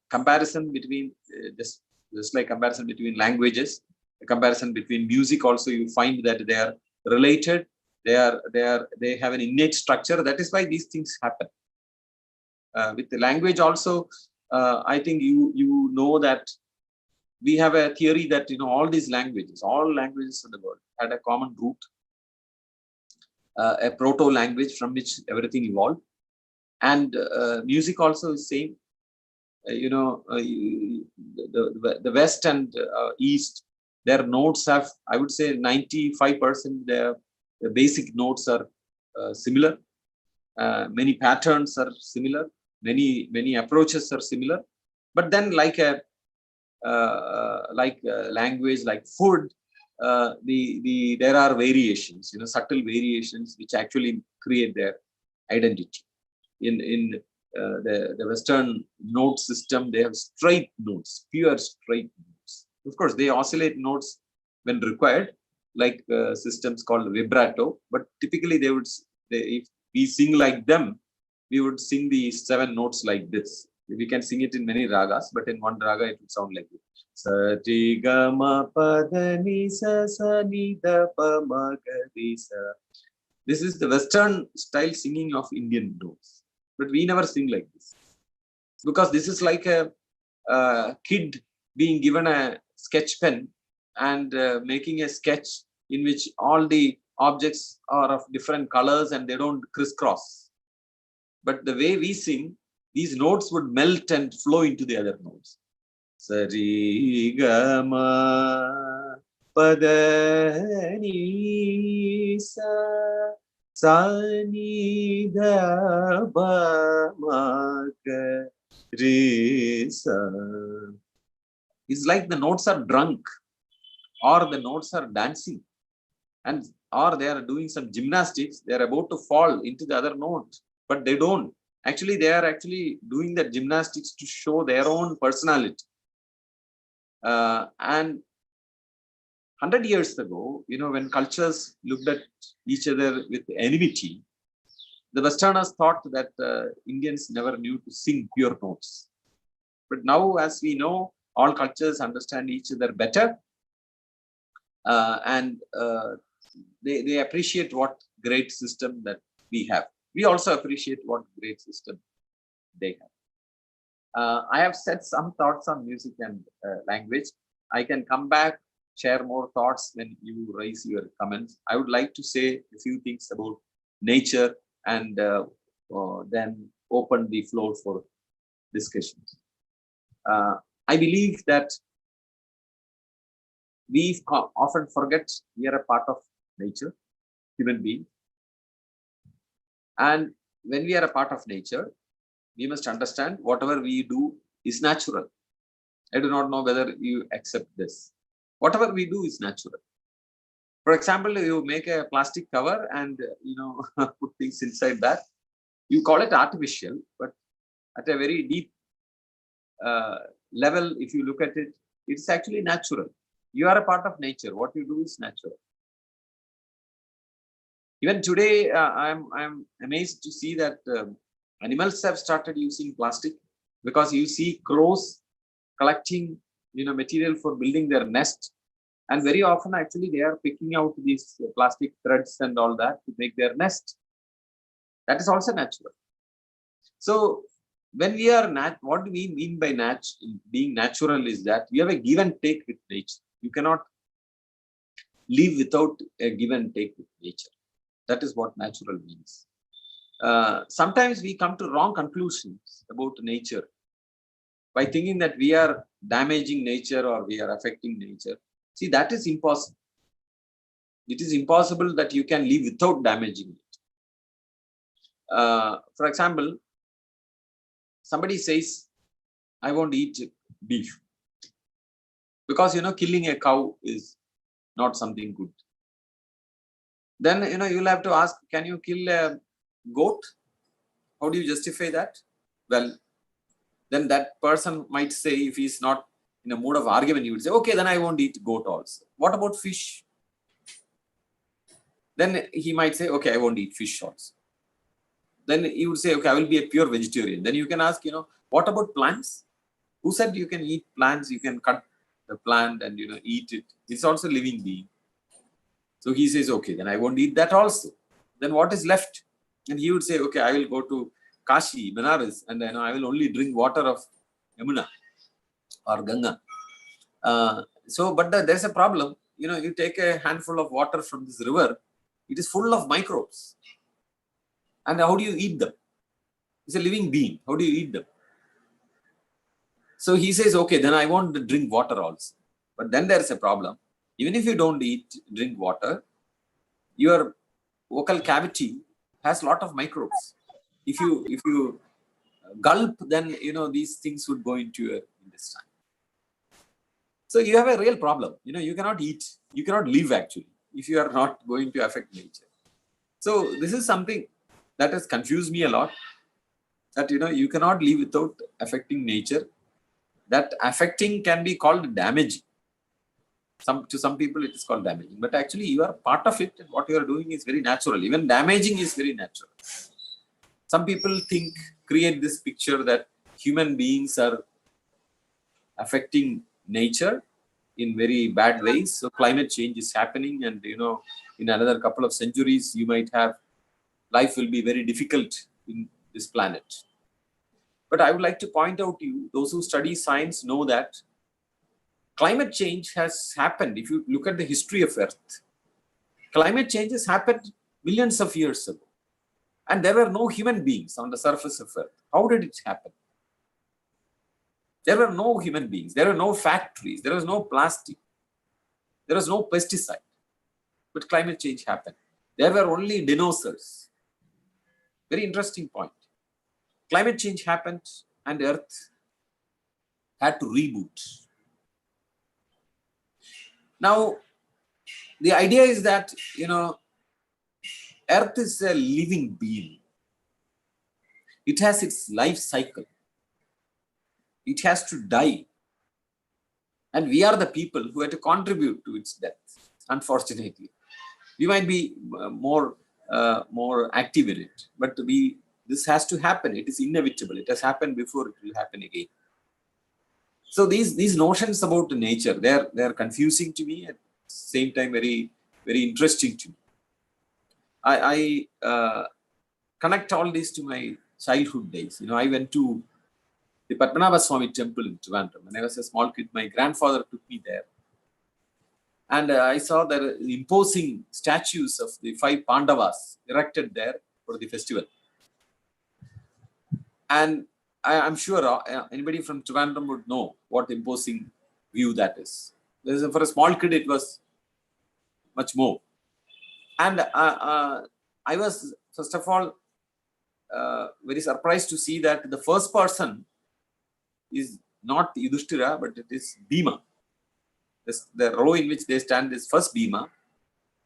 comparison between just like comparison between languages, a comparison between music. Also, you find that they are related. They have an innate structure. That is why these things happen. With the language also, I think you know that we have a theory that all these languages, all languages in the world had a common root, a proto language from which everything evolved, and music also is same. The West and East, their notes have, I would say, 95% the basic notes are similar. Many patterns are similar. Many approaches are similar. But then, like a language, like food, there are variations, subtle variations which actually create their identity. In the Western note system, they have straight notes, pure straight notes. Of course, they oscillate notes when required, like systems called vibrato. But typically, if we sing like them, we would sing the 7 notes like this. We can sing it in many ragas, but in one raga it would sound like this. Sa ti ga ma pa da ni sa sa ni da pa ma ga di sa. This is the Western style singing of Indian notes, but we never sing like this, because this is like a kid being given a sketch pen and making a sketch in which all the objects are of different colors and they don't crisscross. But the way we sing, these notes would melt and flow into the other notes. Sari ga ma pa da ni sa ni da ba ma ga re sa. It's like the notes are drunk, or the notes are dancing, or they are doing some gymnastics. They are about to fall into the other note, but they don't. Actually, they are actually doing that gymnastics to show their own personality. And 100 years ago, when cultures looked at each other with enmity, the Westerners thought that Indians never knew to sing pure notes. But now, as we know, all cultures understand each other better, and they appreciate what great system that we have. We also appreciate what great system they have. I have said some thoughts on music and language. I can come back, share more thoughts when you raise your comments. I would like to say a few things about nature and then open the floor for discussions. I believe that we often forget we are a part of nature, human beings. And when we are a part of nature, we must understand whatever we do is natural. I do not know whether you accept this. Whatever we do is natural. For example, you make a plastic cover and put things inside that. You call it artificial, but at a very deep level, if you look at it, it's actually natural. You are a part of nature. What you do is natural. Even today, I'm amazed to see that animals have started using plastic, because you see crows collecting material for building their nest, and very often actually they are picking out these plastic threads and all that to make their nest. That is also natural. So when we are what do we mean by being natural is that we have a give and take with nature. You cannot live without a give and take with nature. That is what natural means. Sometimes we come to wrong conclusions about nature by thinking that we are damaging nature or we are affecting nature. See, that is impossible. It is impossible that you can live without damaging it. For example, somebody says, I won't eat beef, because killing a cow is not something good. then you'll have to ask, can you kill a goat? How do you justify that? Well, then that person might say, if he's not in a mood of argument, he would say, okay, then I won't eat goat also. What about fish? Then he might say, okay, I won't eat fish also. Then he would say, okay, I will be a pure vegetarian. Then you can ask, what about plants? Who said you can eat plants? You can cut the plant and eat it. It's also a living being. So he says, okay, then I won't eat that also. Then what is left? And he would say, okay, I will go to Kashi, Benares, and I will only drink water of Yamuna or Ganga. But there's a problem. You take a handful of water from this river, it is full of microbes. And how do you eat them? It's a living being. How do you eat them? So he says, okay, then I won't drink water also. But then there's a problem. Even if you don't drink water, your vocal cavity has a lot of microbes. If you gulp, then these things would go into your intestine. So you have a real problem. You cannot eat, you cannot live actually, if you are not going to affect nature. So this is something that has confused me a lot. That you cannot live without affecting nature. That affecting can be called damaging. To some people it is called damaging, but actually you are part of it, and what you are doing is very natural. Even damaging is very natural. Some people create this picture that human beings are affecting nature in very bad ways. So climate change is happening, and in another couple of centuries you might have life will be very difficult in this planet. But I would like to point out to you, those who study science know that climate change has happened. If you look at the history of Earth, climate change has happened millions of years ago. And there were no human beings on the surface of Earth. How did it happen? There were no human beings. There were no factories. There was no plastic. There was no pesticide. But climate change happened. There were only dinosaurs. Very interesting point. Climate change happened and Earth had to reboot. Now, the idea is that, Earth is a living being. It has its life cycle. It has to die. And we are the people who have to contribute to its death, unfortunately. We might be more active in it, but this has to happen. It is inevitable. It has happened before, it will happen again. So these notions about nature, they are confusing to me, at the same time very, very interesting to me. I connect all this to my childhood days. I went to the Padmanabha Swami temple in Trivandrum. When I was a small kid, my grandfather took me there. And I saw the imposing statues of the 5 Pandavas erected there for the festival. And I'm sure anybody from Trivandrum would know what imposing view that is. For a small kid, it was much more. And I was, first of all, very surprised to see that the first person is not Yudhishthira, but it is Bhima. The row in which they stand is first Bhima,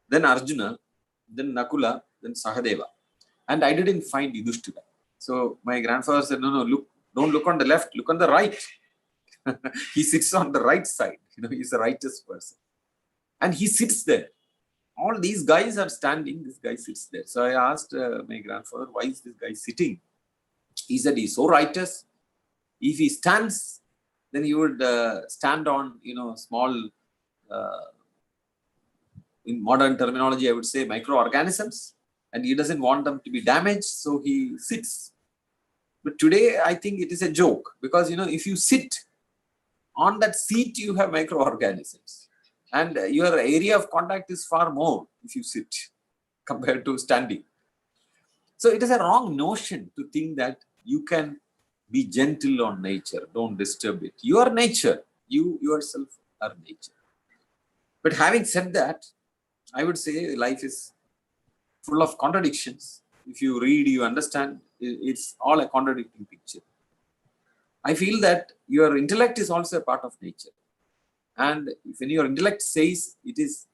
then Arjuna, then Nakula, then Sahadeva. And I didn't find Yudhishthira. So my grandfather said, no, look, don't look on the left, look on the right. He sits on the right side. He's the righteous person. And he sits there. All these guys are standing, this guy sits there. So I asked my grandfather, why is this guy sitting? He said, he's so righteous. If he stands, then he would stand on, small, in modern terminology, I would say microorganisms. And he doesn't want them to be damaged, so he sits. But today, I think it is a joke. Because, if you sit on that seat, you have microorganisms. And your area of contact is far more if you sit compared to standing. So it is a wrong notion to think that you can be gentle on nature. Don't disturb it. You are nature. You yourself are nature. But having said that, I would say life is full of contradictions. If you read, you understand, it's all a contradicting picture. I feel that your intellect is also a part of nature. And when your intellect says it is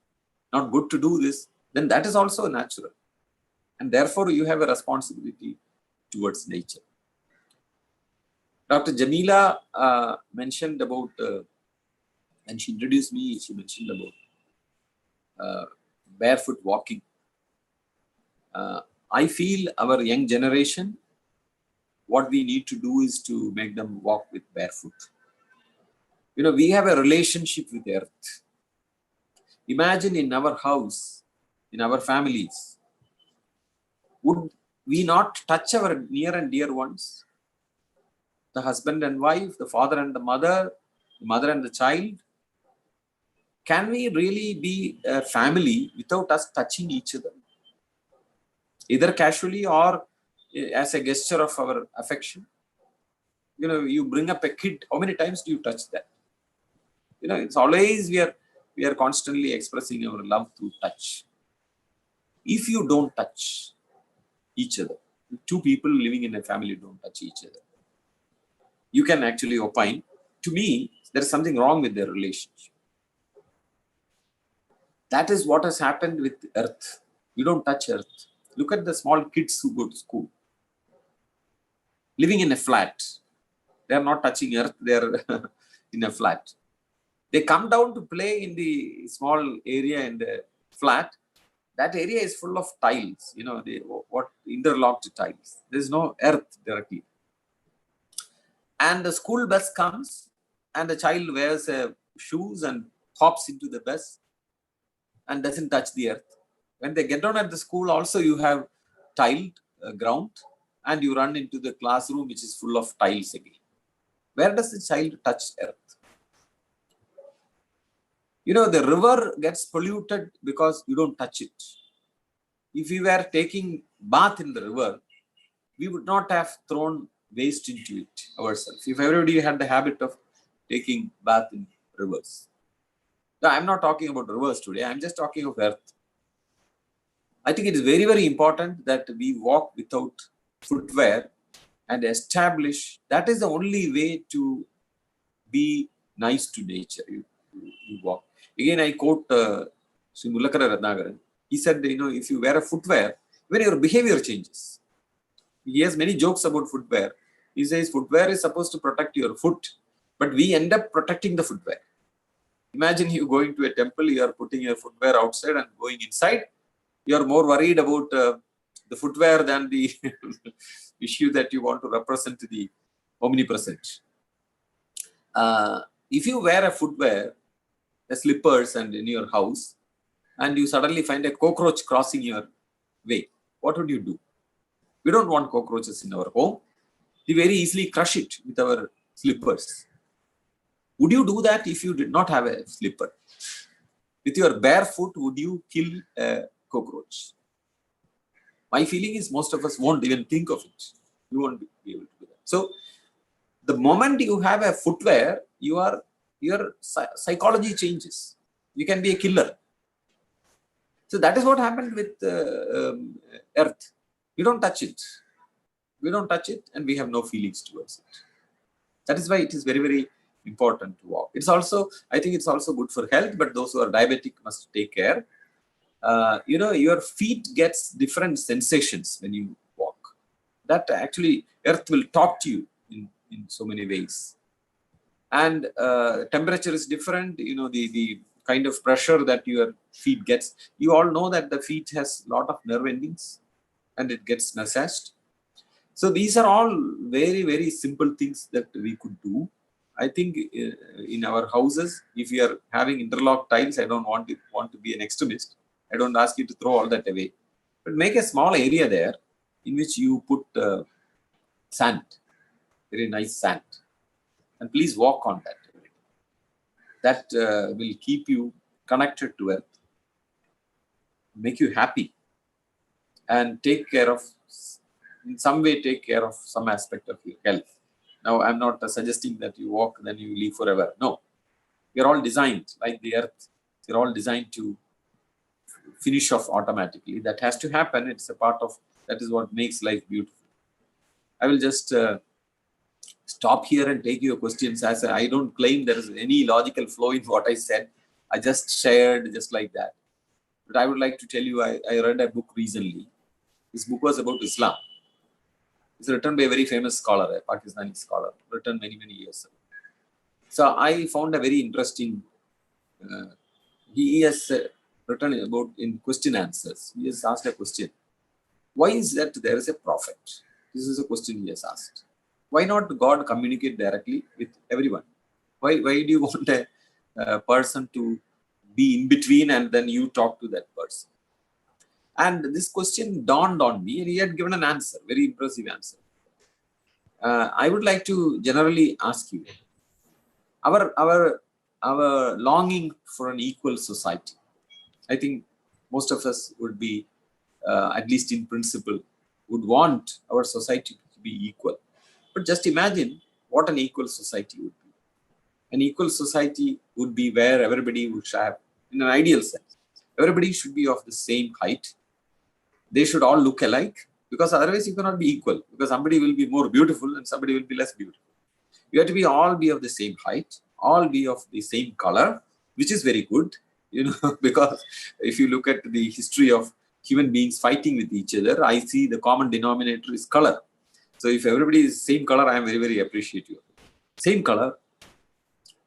not good to do this, then that is also natural. And therefore, you have a responsibility towards nature. Dr. Jamila mentioned about, when she introduced me, she mentioned about barefoot walking. I feel our young generation, what we need to do is to make them walk with barefoot. You know, we have a relationship with earth. Imagine in our house, in our families, would we not touch our near and dear ones? The husband and wife, the father and the mother and the child. Can we really be a family without us touching each other? Either casually or as a gesture of our affection. You know, you bring up a kid, how many times do you touch that? You know, it's always we are constantly expressing our love through touch. If you don't touch each other, two people living in a family don't touch each other, you can actually opine, to me, there is something wrong with their relationship. That is what has happened with earth. You don't touch earth. Look at the small kids who go to school. Living in a flat. They are not touching earth, they are in a flat. They come down to play in the small area in the flat. That area is full of tiles, you know, what interlocked tiles. There is no earth directly. And the school bus comes and the child wears shoes and hops into the bus and doesn't touch the earth. When they get down at the school, also you have tiled ground and you run into the classroom, which is full of tiles again. Where does the child touch earth? You know, the river gets polluted because you don't touch it. If we were taking bath in the river, we would not have thrown waste into it ourselves. If everybody had the habit of taking bath in rivers. Now, I'm not talking about rivers today. I'm just talking of earth. I think it is very, very important that we walk without footwear and establish. That is the only way to be nice to nature. You walk. Again, I quote Sri Mulakara Ratnagaran. He said, you know, if you wear a footwear, even your behavior changes. He has many jokes about footwear. He says footwear is supposed to protect your foot, but we end up protecting the footwear. Imagine you going to a temple, you are putting your footwear outside and going inside. You are more worried about the footwear than the issue that you want to represent to the omnipresent. If you wear a footwear, the slippers and in your house, and you suddenly find a cockroach crossing your way, what would you do? We don't want cockroaches in our home. We very easily crush it with our slippers. Would you do that if you did not have a slipper? With your bare foot, would you kill a cockroach? My feeling is most of us won't even think of it. You won't be able to do that. So, the moment you have a footwear, your psychology changes. You can be a killer. So that is what happened with earth. We don't touch it. We don't touch it and we have no feelings towards it. That is why it is very, very important to walk. It's also, I think it's also good for health, but those who are diabetic must take care. You know, your feet gets different sensations when you walk. That actually, earth will talk to you in so many ways. And temperature is different, you know, the kind of pressure that your feet gets. You all know that the feet has a lot of nerve endings and it gets massaged. So these are all very, very simple things that we could do. I think in our houses, if we are having interlocked tiles, I don't want to be an extremist. I don't ask you to throw all that away. But make a small area there in which you put sand, very nice sand. And please walk on that. That will keep you connected to earth, make you happy, and take care of, in some way, take care of some aspect of your health. Now, I'm not suggesting that you walk, then you live forever. No. We're all designed, like the earth, we're all designed to finish off automatically. That has to happen. It's a part of, that is what makes life beautiful. I will just stop here and take your questions. As I don't claim there is any logical flow in what I said. I just shared just like that. But I would like to tell you, I read a book recently. This book was about Islam. It's written by a very famous scholar, a Pakistani scholar, written many, many years ago. So I found a very interesting, he has written about in question answers. He has asked a question. Why is that there is a prophet? This is a question he has asked. Why not God communicate directly with everyone? Why do you want a person to be in between and then you talk to that person? And this question dawned on me and he had given an answer, very impressive answer. I would like to generally ask you, our longing for an equal society. I think most of us would be, at least in principle, would want our society to be equal. But just imagine what an equal society would be. An equal society would be where everybody would have, in an ideal sense, everybody should be of the same height. They should all look alike, because otherwise you cannot be equal, because somebody will be more beautiful and somebody will be less beautiful. You have to be all be of the same height, all be of the same color, which is very good, because if you look at the history of human beings fighting with each other, I see the common denominator is color. So if everybody is same color, I am very, very appreciative. Same color,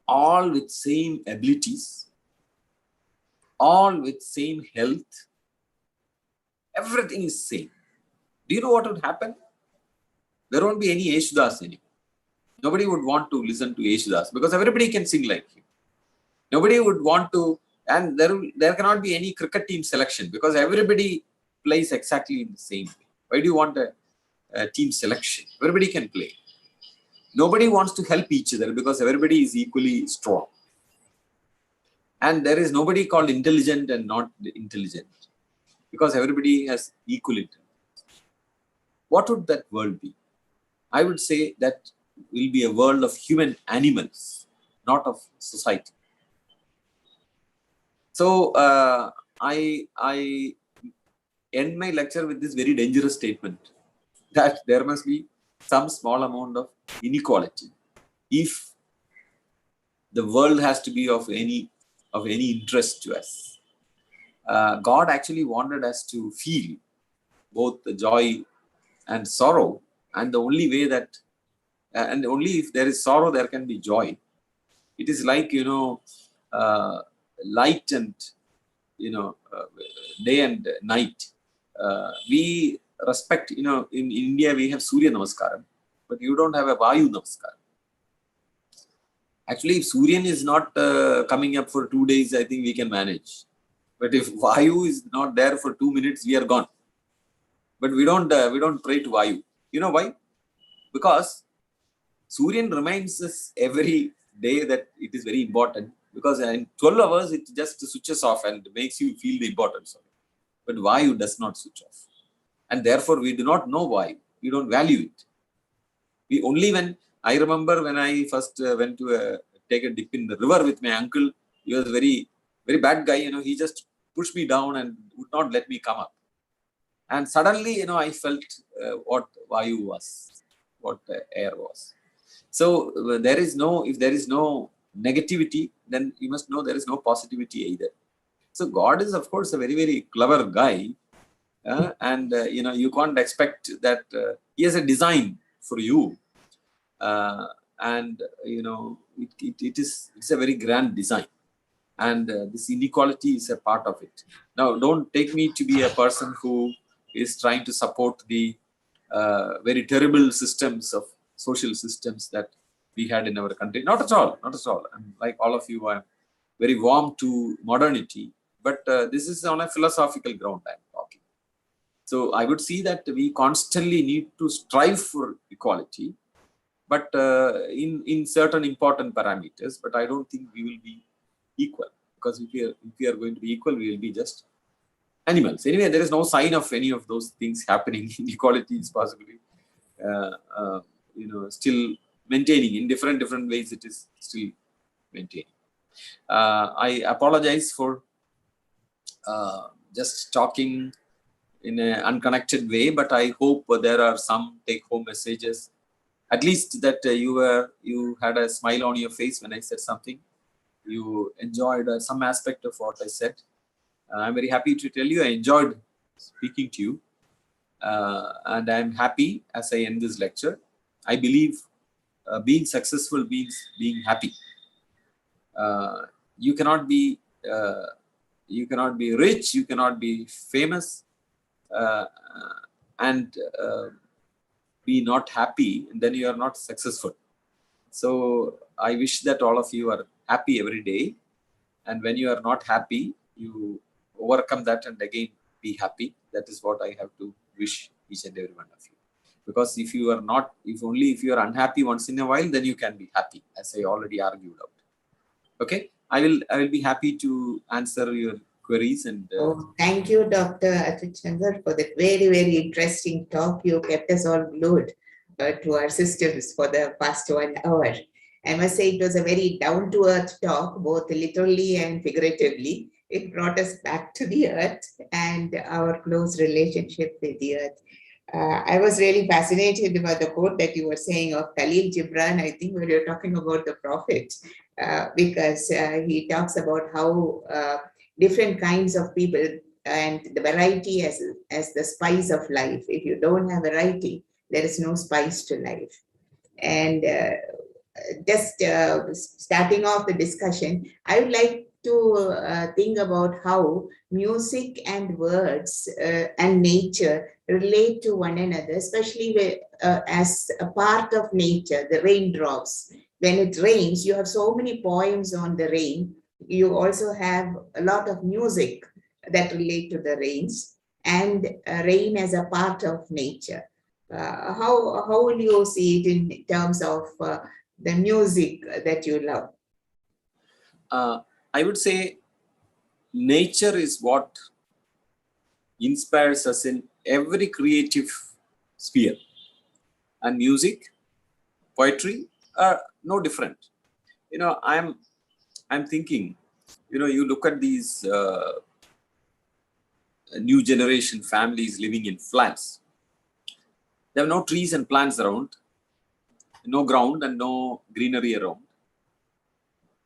all with same abilities, all with same health, everything is same. Do you know what would happen? There won't be any Yeshudas anymore. Nobody would want to listen to Yeshudas because everybody can sing like him. Nobody would want to, and there cannot be any cricket team selection because everybody plays exactly in the same way. Why do you want a team selection? Everybody can play. Nobody wants to help each other because everybody is equally strong. And there is nobody called intelligent and not intelligent because everybody has equal intelligence. What would that world be? I would say that will be a world of human animals, not of society. So I end my lecture with this very dangerous statement that there must be some small amount of inequality if the world has to be of any interest to us. God actually wanted us to feel both the joy and sorrow, and the only way that and only if there is sorrow there can be joy. It is like light and day and night. We respect, in India we have Surya Namaskaram, but you don't have a Vayu Namaskaram. Actually, if Suryan is not coming up for 2 days, I think we can manage. But if Vayu is not there for 2 minutes, we are gone. But we don't pray to Vayu. You know why? Because Suryan reminds us every day that it is very important. Because in 12 hours, it just switches off and makes you feel the importance of it. But Vayu does not switch off. And therefore, we do not know why. We don't value it. We only I remember when I first went to take a dip in the river with my uncle, he was a very, very bad guy. He just pushed me down and would not let me come up. And suddenly, I felt what Vayu was, what air was. So if there is no negativity, then you must know there is no positivity either. So God is, of course, a very, very clever guy. And you can't expect that he has a design for you. It's a very grand design. And this inequality is a part of it. Now, don't take me to be a person who is trying to support the very terrible social systems that we had in our country. Not at all. I'm like all of you, I'm very warm to modernity. But this is on a philosophical ground I'm talking. So I would see that we constantly need to strive for equality, but in certain important parameters. But I don't think we will be equal, because if we are going to be equal, we will be just animals. Anyway, there is no sign of any of those things happening. Inequality is possibly still maintaining in different ways. It is still maintaining. I apologize for just talking in an unconnected way, but I hope there are some take-home messages. At least that you had a smile on your face when I said something. You enjoyed some aspect of what I said. I'm very happy to tell you I enjoyed speaking to you. And I'm happy as I end this lecture. I believe being successful means being happy. You cannot be rich, you cannot be famous, and be not happy, and then you are not successful. So I wish that all of you are happy every day, and when you are not happy, you overcome that and again be happy. That is what I have to wish each and every one of you. Because if you are not, if you are unhappy once in a while, then you can be happy, as I already argued out. Okay, I will be happy to answer your queries and. Thank you, Dr. Achutchandar, for that very, very interesting talk. You kept us all glued to our systems for the past 1 hour. I must say it was a very down-to-earth talk, both literally and figuratively. It brought us back to the earth and our close relationship with the earth. I was really fascinated about the quote that you were saying of Khalil Gibran, I think, when you're talking about the Prophet, because he talks about how different kinds of people and the variety as the spice of life. If you don't have variety, there is no spice to life. And just starting off the discussion, I would like to think about how music and words and nature relate to one another, especially as a part of nature, the raindrops. When it rains, you have so many poems on the rain. You also have a lot of music that relate to the rains, and rain as a part of nature. How will you see it in terms of the music that you love? I would say nature is what inspires us in every creative sphere, and music, poetry are no different. You know, I'm thinking, you know, you look at these new generation families living in flats. There are no trees and plants around, no ground and no greenery around.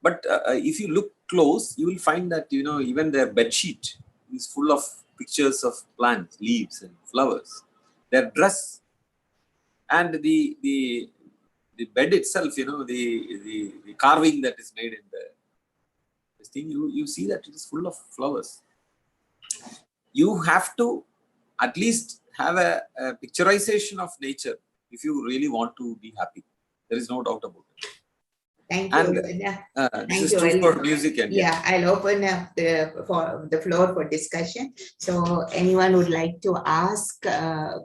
But if you look close, you will find that, you know, even their bed sheet is full of pictures of plants, leaves and flowers. Their dress and the bed itself, you know, the carving that is made in this thing, you see that it is full of flowers. You have to at least have a picturization of nature if you really want to be happy. There is no doubt about it. Thank you. And this is true for music. And yeah, I'll open up the floor for discussion. So anyone would like to ask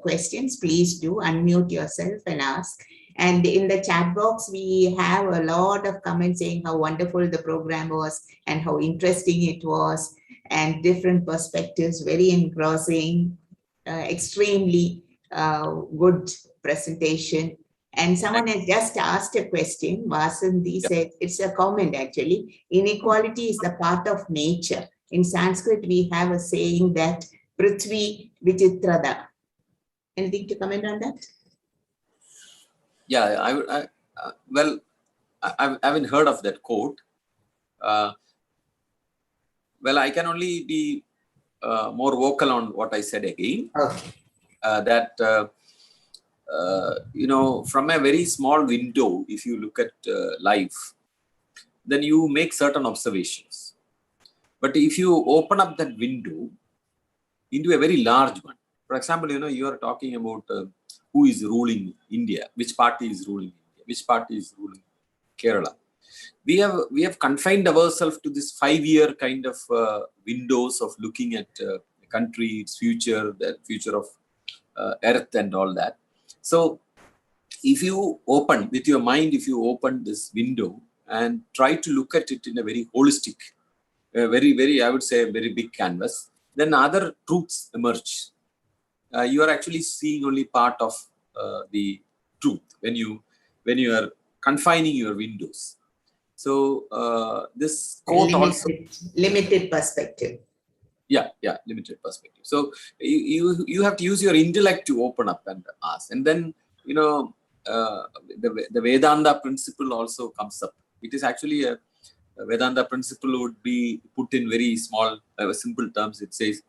questions, please do unmute yourself and ask. And in the chat box, we have a lot of comments saying how wonderful the program was and how interesting it was, and different perspectives, very engrossing, extremely good presentation. And someone has just asked a question. Vasandi said, it's a comment actually. Inequality is the part of nature. In Sanskrit, we have a saying that Prithvi Vichitrada. Anything to comment on that? Yeah, I haven't heard of that quote. Well, I can only be more vocal on what I said again. Okay. You know, from a very small window, if you look at life, then you make certain observations. But if you open up that window into a very large one, for example, you know, you are talking about who is ruling India, which party is ruling India, which party is ruling Kerala. We have confined ourselves to this 5-year kind of windows of looking at the country, its future, the future of earth and all that. So if you open with your mind, if you open this window and try to look at it in a very holistic, very, I would say a very big canvas, then other truths emerge. You are actually seeing only part of the truth when you are confining your windows. So this quote also limited perspective. Yeah, limited perspective. So you have to use your intellect to open up and ask, and then, you know, the Vedanta principle also comes up. It is actually Vedanta principle would be put in very small, simple terms. It says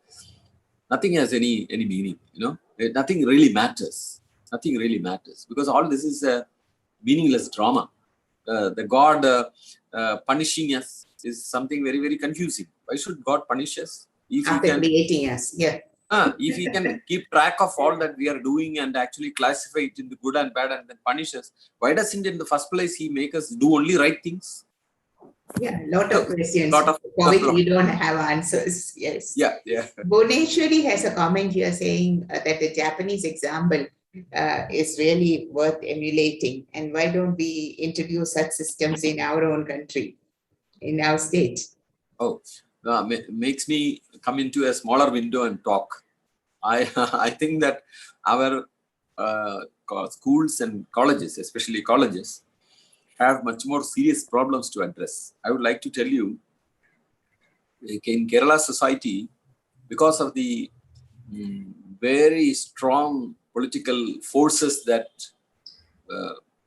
nothing has any meaning. Nothing really matters. Nothing really matters because all this is a meaningless drama. The God punishing us is something very, very confusing. Why should God punish us? If After creating us, yeah. If he can keep track of all that we are doing and actually classify it into good and bad and then punish us, why doesn't in the first place he make us do only right things? Yeah, a lot of questions for which we don't have answers. Yes. Yeah. Bhuneshwari has a comment here saying that the Japanese example is really worth emulating. And why don't we introduce such systems in our own country, in our state? Oh, makes me come into a smaller window and talk. I think that our schools and colleges, especially colleges, have much more serious problems to address. I would like to tell you, in Kerala society, because of the very strong political forces that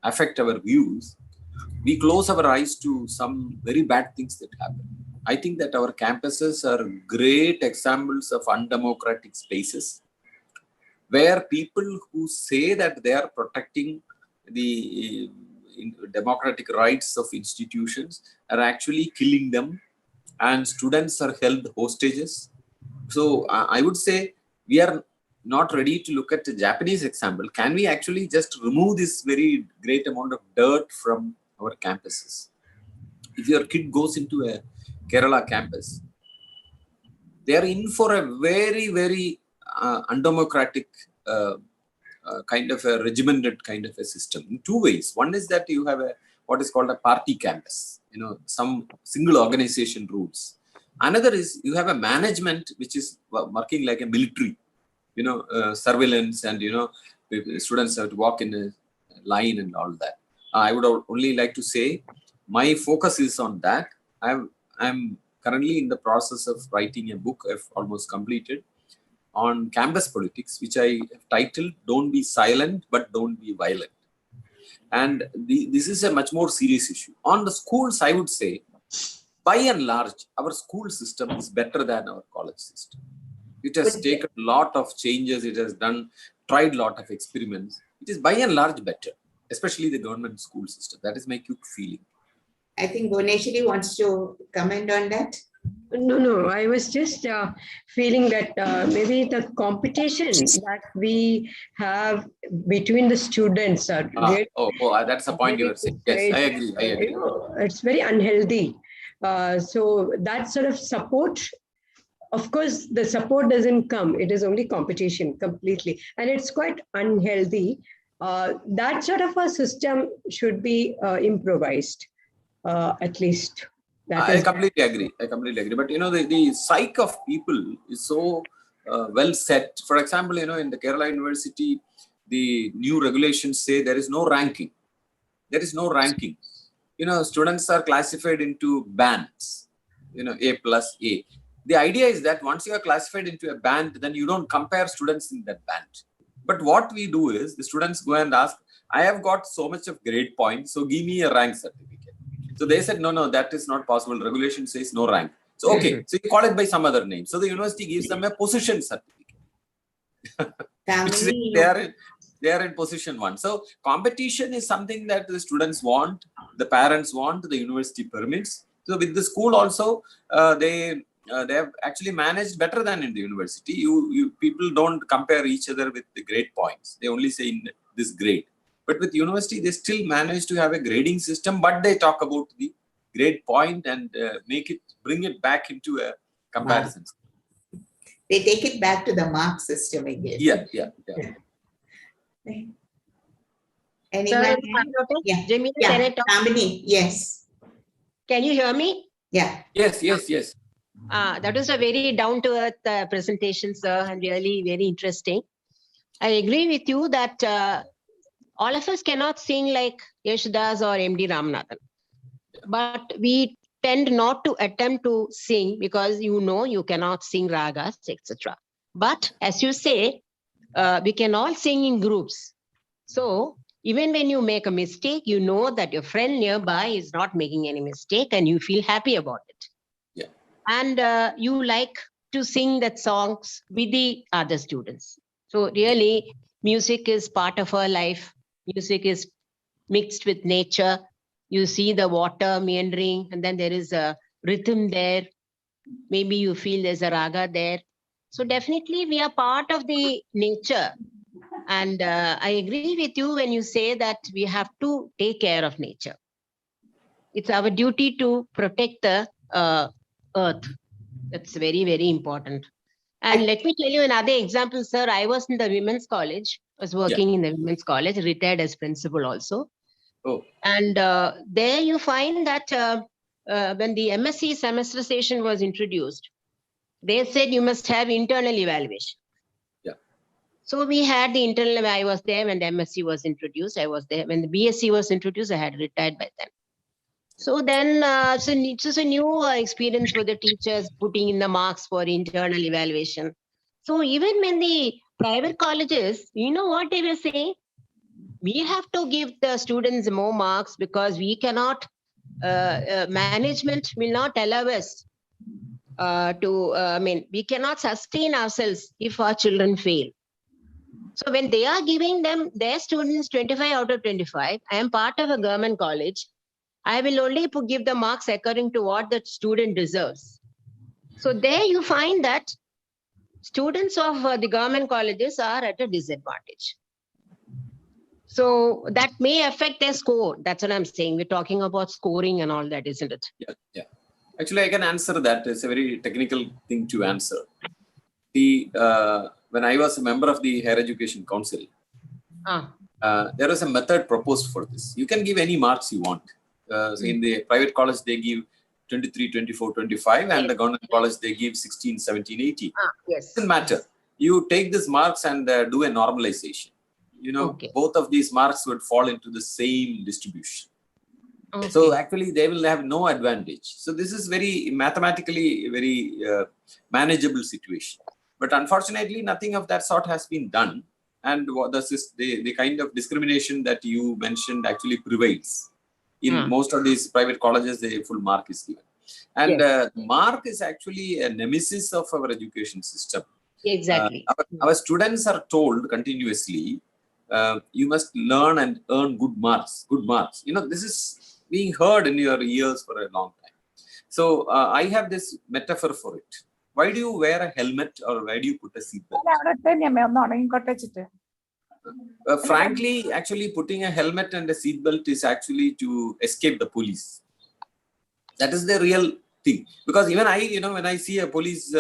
affect our views, we close our eyes to some very bad things that happen. I think that our campuses are great examples of undemocratic spaces where people who say that they are protecting the democratic rights of institutions are actually killing them, and students are held hostages. So I would say we are not ready to look at the Japanese example. Can we actually just remove this very great amount of dirt from our campuses? If your kid goes into a Kerala campus, they are in for a very, very undemocratic kind of a regimented kind of a system in two ways. One is that you have what is called a party campus, some single organization rules. Another is you have a management which is working like a military, surveillance, and students have to walk in a line and all that. I would only like to say my focus is on that. I'm currently in the process of writing a book I've almost completed on campus politics, which I have titled "Don't Be Silent, but Don't Be Violent." And this is a much more serious issue. On the schools, I would say, by and large, our school system is better than our college system. It has taken a lot of changes. It has tried a lot of experiments. It is by and large better, especially the government school system. That is my quick feeling. I think Bhuneshwari wants to comment on that. No. I was just feeling that maybe the competition that we have between the students are that's the point you were saying. Yes, I agree. It's very unhealthy. So that sort of support, of course, the support doesn't come. It is only competition completely. And it's quite unhealthy. That sort of a system should be improvised, at least. I completely agree. But the psyche of people is so well set. For example, in the Kerala University, the new regulations say there is no ranking. There is no ranking. Students are classified into bands. A plus A. The idea is that once you are classified into a band, then you don't compare students in that band. But what we do is the students go and ask, I have got so much of grade points, so give me a rank certificate. So they said, no, that is not possible. Regulation says no rank. So, okay, so you call it by some other name. So the university gives them a position certificate. They are in position 1. So competition is something that the students want, the parents want, the university permits. So with the school also, they have actually managed better than in the university. You people don't compare each other with the grade points. They only say in this grade. But with university, they still manage to have a grading system, but they talk about the grade point and bring it back into a comparison. They take it back to the mark system again. Yeah. Anyone? Yeah. Jamila, can I talk? Kamini, yes. Can you hear me? Yeah. Yes. That was a very down-to-earth presentation, sir, and really very interesting. I agree with you that all of us cannot sing like Yeshdas or M.D. Ramanathan. But we tend not to attempt to sing because you cannot sing ragas, etc. But as you say, we can all sing in groups. So Even when you make a mistake, you know that your friend nearby is not making any mistake and you feel happy about it. Yeah. And you like to sing that songs with the other students. So really, music is part of our life. Music is mixed with nature. You see the water meandering, and then there is a rhythm there. Maybe you feel there's a raga there. So definitely we are part of the nature. And I agree with you when you say that we have to take care of nature. It's our duty to protect the earth. That's very, very important. And let me tell you another example, sir. I was in the women's college, was working in the women's college, retired as principal also. Oh. And there you find that when the MSc semester session was introduced, they said you must have internal evaluation. Yeah. So we had the internal, I was there when the MSc was introduced. I was there when the BSc was introduced. I had retired by then. So then it's just a new experience for the teachers putting in the marks for internal evaluation. So even when the private colleges, you know what they will say? We have to give the students more marks because we cannot, management will not allow us we cannot sustain ourselves if our children fail. So when they are giving them their students 25 out of 25, I am part of a government college. I will only give the marks according to what the student deserves. So there you find that students of the government colleges are at a disadvantage. So that may affect their score. That's what I'm saying. We're talking about scoring and all that, isn't it? Yeah. Actually, I can answer that. It's a very technical thing to answer. When I was a member of the Higher Education Council, there was a method proposed for this. You can give any marks you want. So in the private college, they give 23, 24, 25, and the government college, they give 16, 17, 18. Yes. Doesn't matter. You take these marks and do a normalization. You know, both of these marks would fall into the same distribution. Okay. So actually, they will have no advantage. So this is very mathematically very manageable situation. But unfortunately, nothing of that sort has been done. And the kind of discrimination that you mentioned actually prevails. In most of these private colleges, the full mark is given. And mark is actually a nemesis of our education system. Exactly. Our students are told continuously, you must learn and earn good marks. You know, this is being heard in your ears for a long time. So I have this metaphor for it. Why do you wear a helmet or why do you put a seatbelt? Frankly, actually putting a helmet and a seatbelt is actually to escape the police. That is the real thing. Because even I, you know, when I see a police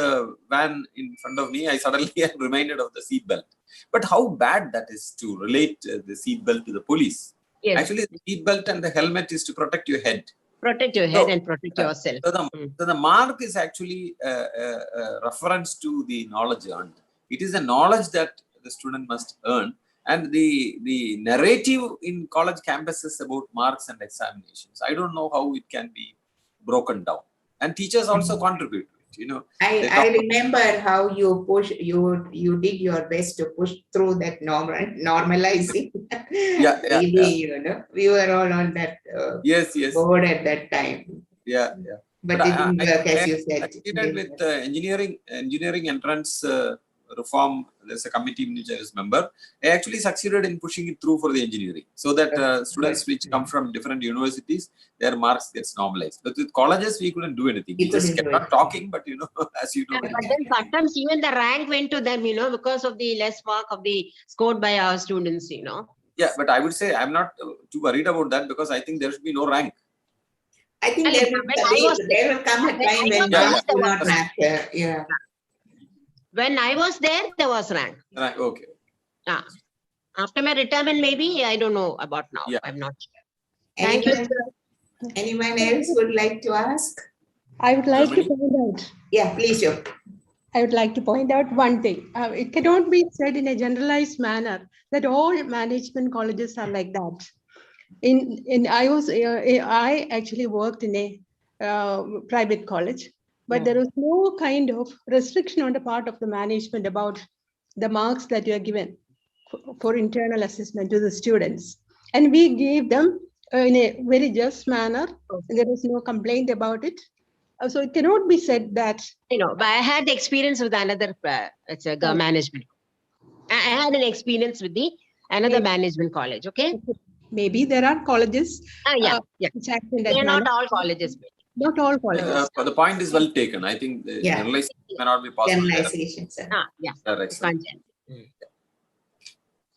van in front of me, I suddenly am reminded of the seatbelt. But how bad that is to relate the seatbelt to the police. Yes. Actually, the seatbelt and the helmet is to protect your head. Protect your head and protect yourself. So the mark is actually a reference to the knowledge earned. It is a knowledge that the student must earn. And the narrative in college campuses about marks and examinations, I don't know how it can be broken down. And teachers also contribute to it, you know. I remember how you did your best to push through that normalizing. You know, we were all on that board at that time. Yeah. But it didn't work, as you said. I did with engineering entrance reform. There's a committee in which I was a member. I actually succeeded in pushing it through for the engineering, so that students which come from different universities, their marks gets normalized. But with colleges, we couldn't do anything. We just kept on talking, but you know, as you know. But then sometimes even the rank went to them, you know, because of the less mark of the scored by our students, you know. Yeah, but I would say I'm not too worried about that because I think there should be no rank. I think there will come a time when marks will not matter. Yeah. When I was there was rank. Right, okay. After my retirement, maybe, I don't know about now. Yeah. I'm not sure. Thank you. Anyone else would like to ask? I would like to point out. Yeah, please, Joe. I would like to point out one thing. It cannot be said in a generalized manner that all management colleges are like that. I actually worked in a private college, but there was no kind of restriction on the part of the management about the marks that you are given for internal assessment to the students. And we gave them in a very just manner. There is no complaint about it. So it cannot be said that. But I had the experience with another management. I had an experience with another management college. Okay. Maybe there are colleges. Yeah. Which act in that They are manner. not all colleges. Not all colleges. But the point is well taken. I think the generalization may not be possible. Generalization, sir. Yeah. Correct.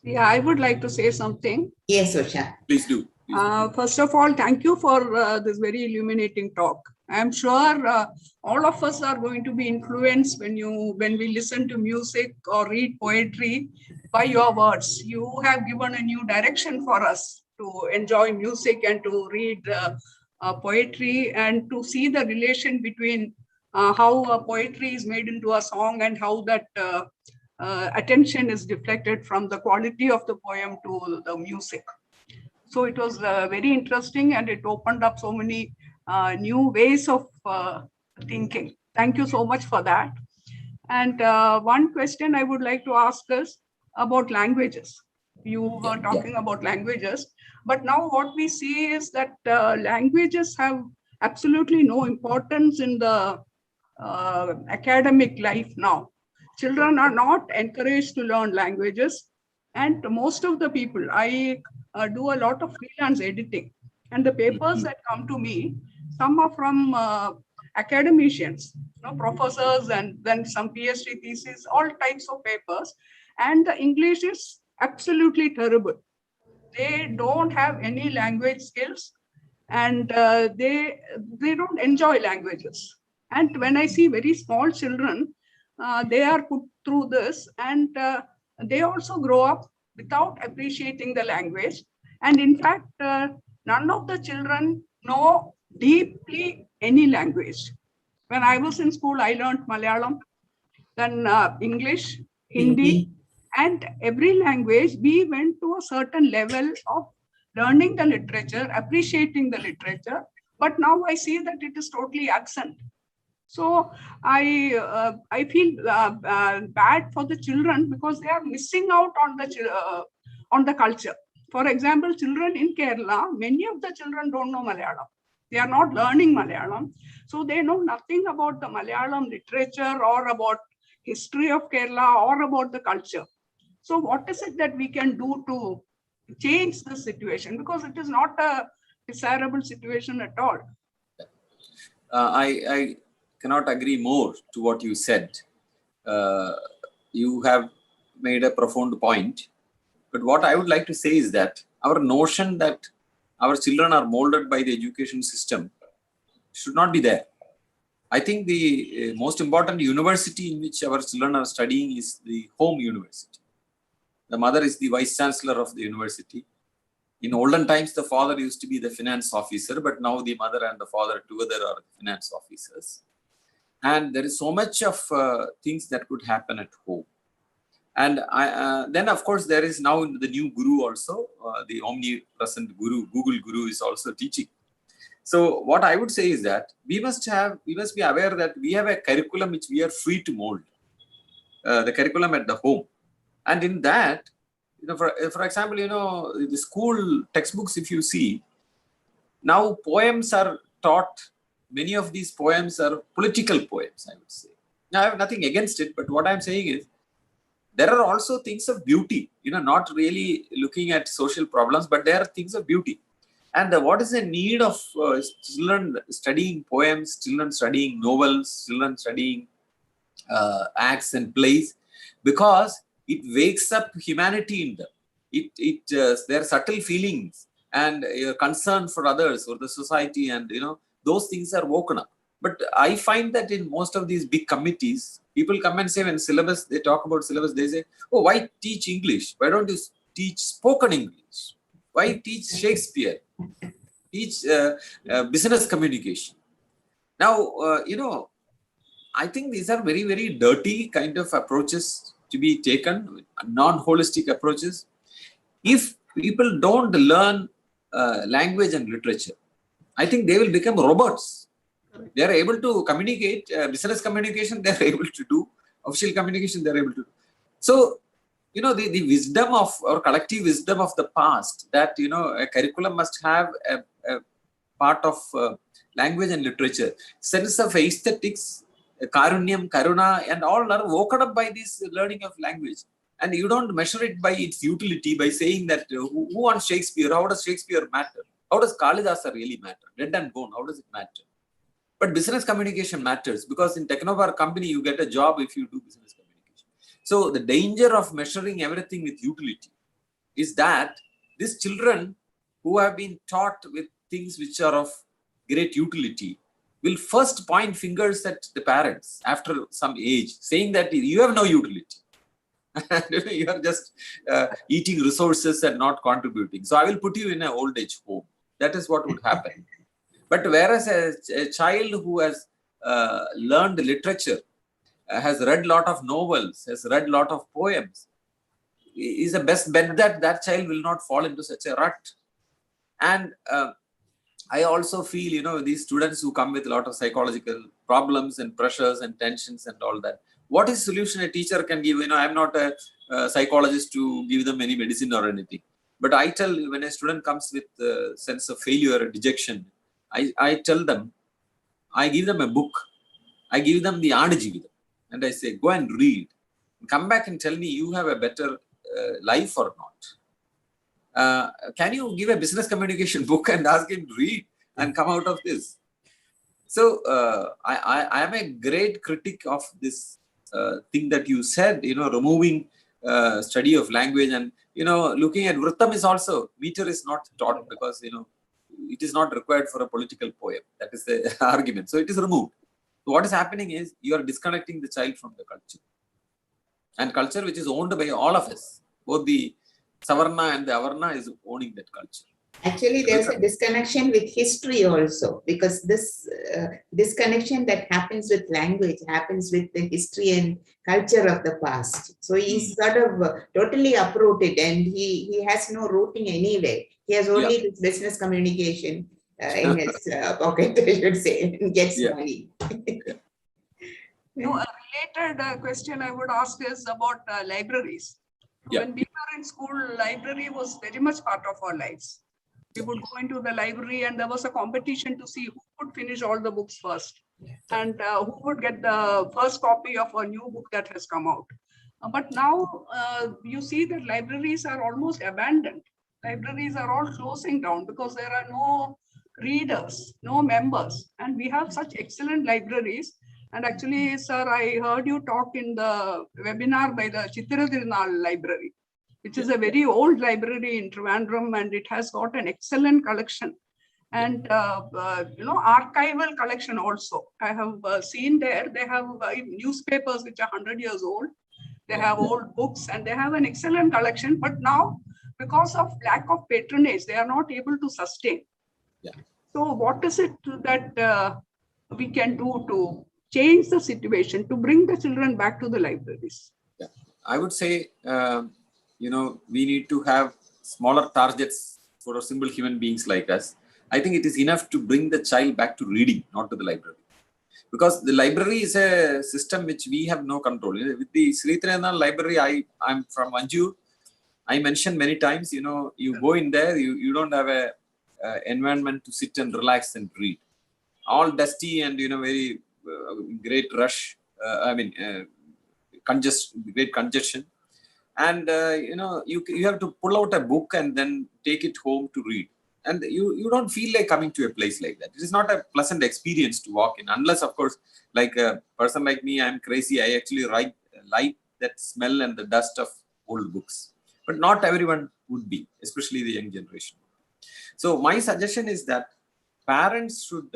Yeah, I would like to say something. Yes, Usha. Please do. First of all, thank you for this very illuminating talk. I'm sure all of us are going to be influenced when we listen to music or read poetry by your words. You have given a new direction for us to enjoy music and to read poetry and to see the relation between how poetry is made into a song and how that attention is deflected from the quality of the poem to the music. So it was very interesting and it opened up so many new ways of thinking. Thank you so much for that. And one question I would like to ask is about languages. You were talking about languages, but now what we see is that languages have absolutely no importance in the academic life now. Children are not encouraged to learn languages. And most of the people, I do a lot of freelance editing, and the papers that come to me, some are from academicians, professors, and then some PhD theses, all types of papers. And the English is absolutely terrible. They don't have any language skills, and they don't enjoy languages. And when I see very small children, they are put through this, and they also grow up without appreciating the language. And in fact, none of the children know deeply any language. When I was in school, I learned Malayalam, then English, Hindi, and every language. We went to a certain level of learning the literature, appreciating the literature. But now I see that it is totally absent. So I feel bad for the children because they are missing out on the culture. For example, children in Kerala, many of the children don't know Malayalam. They are not learning Malayalam. So they know nothing about the Malayalam literature or about history of Kerala or about the culture. So what is it that we can do to change the situation? Because it is not a desirable situation at all. I cannot agree more to what you said. You have made a profound point. But what I would like to say is that our notion that our children are molded by the education system should not be there. I think the most important university in which our children are studying is the home university. The mother is the vice chancellor of the university. In olden times, the father used to be the finance officer, but now the mother and the father together are finance officers. And there is so much of things that could happen at home. And then, of course, there is now the new guru also, the omnipresent guru, Google guru is also teaching. So what I would say is that we must be aware that we have a curriculum which we are free to mold, the curriculum at the home. And in that, for example, the school textbooks, if you see, now poems are taught. Many of these poems are political poems, I would say. Now, I have nothing against it, but what I'm saying is, there are also things of beauty, not really looking at social problems, but there are things of beauty. And what is the need of children studying poems, children studying novels, children studying acts and plays? Because it wakes up humanity in them. Their subtle feelings and concern for others or the society, and those things are woken up. But I find that in most of these big committees, people come and say, when syllabus, they talk about syllabus, they say, oh, why teach English? Why don't you teach spoken English? Why teach Shakespeare? Teach business communication. Now, I think these are very, very dirty kind of approaches to be taken, non-holistic approaches. If people don't learn language and literature, I think they will become robots. They are able to communicate, business communication, they are able to do, official communication, they are able to do. So the wisdom of, or collective wisdom of the past, that, a curriculum must have a part of language and literature. Sense of aesthetics, karunyam, karuna, and all are woken up by this learning of language. And you don't measure it by its utility by saying that who wants Shakespeare? How does Shakespeare matter? How does Kalidasa really matter? Dead and bone, how does it matter? But business communication matters, because in Technovar company, you get a job if you do business communication. So the danger of measuring everything with utility is that these children who have been taught with things which are of great utility will first point fingers at the parents after some age, saying that you have no utility. You are just eating resources and not contributing. So I will put you in an old age home. That is what would happen. But whereas a child who has learned literature, has read a lot of novels, has read a lot of poems, is the best bet that that child will not fall into such a rut. And I also feel, these students who come with a lot of psychological problems and pressures and tensions and all that, what is solution a teacher can give? I'm not a psychologist to give them any medicine or anything. But I tell, when a student comes with a sense of failure or dejection, I tell them, I give them a book. I give them the Anajividam. And I say, go and read. Come back and tell me you have a better life or not. Can you give a business communication book and ask him to read and come out of this? So I am a great critic of this thing that you said, removing study of language, and, looking at Vrittam is also, meter is not taught because, it is not required for a political poem. That is the argument. So it is removed. So what is happening is you are disconnecting the child from the culture. And culture which is owned by all of us, both the Savarna and the Avarna is owning that culture. Actually, there's a disconnection with history also, because this disconnection that happens with language happens with the history and culture of the past. So he's sort of totally uprooted, and he has no rooting anyway. He has only this business communication in his pocket, I should say, and gets money. No, a related question I would ask is about libraries. When we were in school, library was very much part of our lives. We would go into the library and there was a competition to see who could finish all the books first, and who would get the first copy of a new book that has come out. But now you see that libraries are almost abandoned. Libraries are all closing down because there are no readers, no members. And we have such excellent libraries. And actually, sir, I heard you talk in the webinar by the Chittirathirunal Library, which is a very old library in Trivandrum, and it has got an excellent collection. And, archival collection also. I have seen there, they have newspapers which are 100 years old. They have old books and they have an excellent collection. But now, because of lack of patronage, they are not able to sustain. So what is it that we can do to change the situation, to bring the children back to the libraries? I would say, we need to have smaller targets for simple human beings like us. I think it is enough to bring the child back to reading, not to the library. Because the library is a system which we have no control. With the Sritrana library, I'm from Anju. I mentioned many times, you go in there, you don't have a environment to sit and relax and read. All dusty and, very great rush. Great congestion. And, you have to pull out a book and then take it home to read. And you don't feel like coming to a place like that. It is not a pleasant experience to walk in, unless, of course, like a person like me, I'm crazy. I actually like that smell and the dust of old books. But not everyone would be, especially the young generation. So my suggestion is that parents should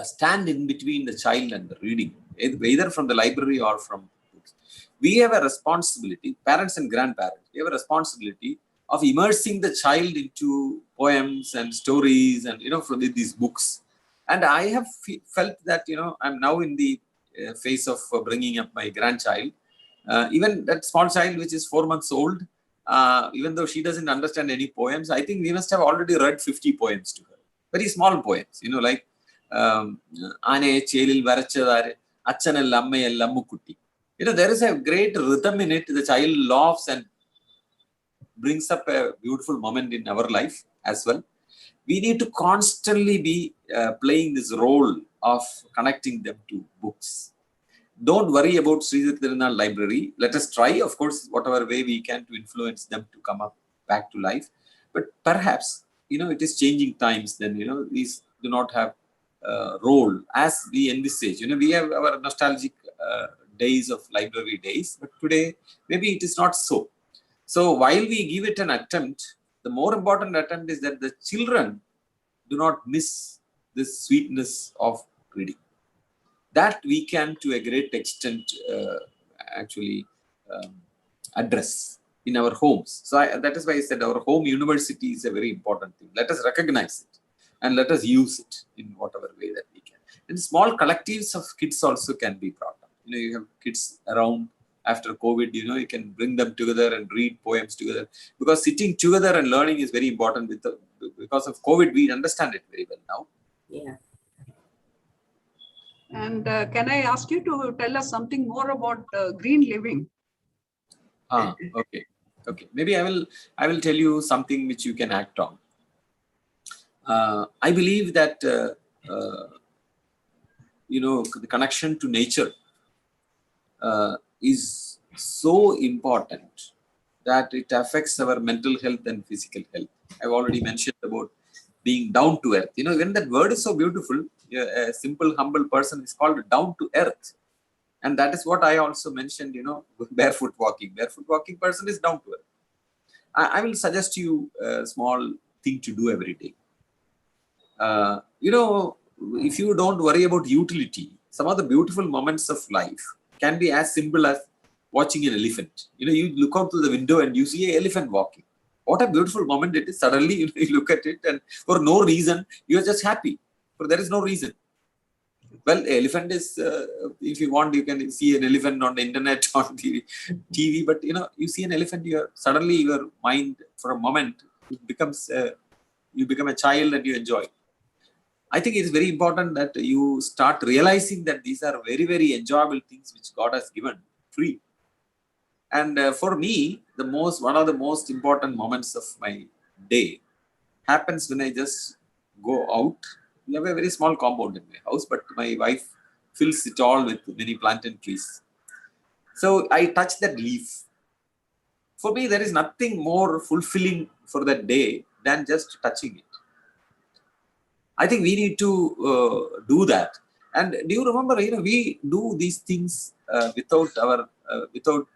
stand in between the child and the reading, either from the library or from books. We have a responsibility, parents and grandparents, we have a responsibility of immersing the child into poems and stories and, from these books. And I have felt that, I'm now in the phase of bringing up my grandchild. Even that small child, which is 4 months old, even though she doesn't understand any poems, I think we must have already read 50 poems to her. Very small poems, like Ane Chelil Varachadare, Achanel Amme Lammukutti. There is a great rhythm in it. The child laughs and brings up a beautiful moment in our life as well. We need to constantly be playing this role of connecting them to books. Don't worry about Sri Sathyanarayana Library. Let us try, of course, whatever way we can to influence them to come up back to life. But perhaps, it is changing times. Then, these do not have role as we envisage. We have our nostalgic days of library days, but today maybe it is not so. So while we give it an attempt, the more important attempt is that the children do not miss this sweetness of reading. That we can, to a great extent, actually address in our homes. So that is why I said our home university is a very important thing. Let us recognize it and let us use it in whatever way that we can. And small collectives of kids also can be brought up. You have kids around after COVID, you can bring them together and read poems together, because sitting together and learning is very important. Because of COVID, we understand it very well now. Yeah. And can I ask you to tell us something more about green living? Okay. Maybe I will tell you something which you can act on. I believe that the connection to nature is so important that it affects our mental health and physical health. I've already mentioned about being down to earth. When that word is so beautiful, a simple, humble person is called down to earth. And that is what I also mentioned, barefoot walking. Barefoot walking person is down to earth. I will suggest you a small thing to do every day. If you don't worry about utility, some of the beautiful moments of life can be as simple as watching an elephant. You look out to the window and you see an elephant walking. What a beautiful moment it is. Suddenly, you look at it and for no reason, you are just happy. For there is no reason. Well, elephant is, if you want, you can see an elephant on the internet, on the TV, but you see an elephant, suddenly your mind, for a moment, becomes, you become a child and you enjoy. I think it is very important that you start realizing that these are very, very enjoyable things which God has given free. And for me, one of the most important moments of my day happens when I just go out. We have a very small compound in my house, but my wife fills it all with many plantain trees. So I touch that leaf. For me, there is nothing more fulfilling for that day than just touching it. I think we need to do that. And do you remember, we do these things without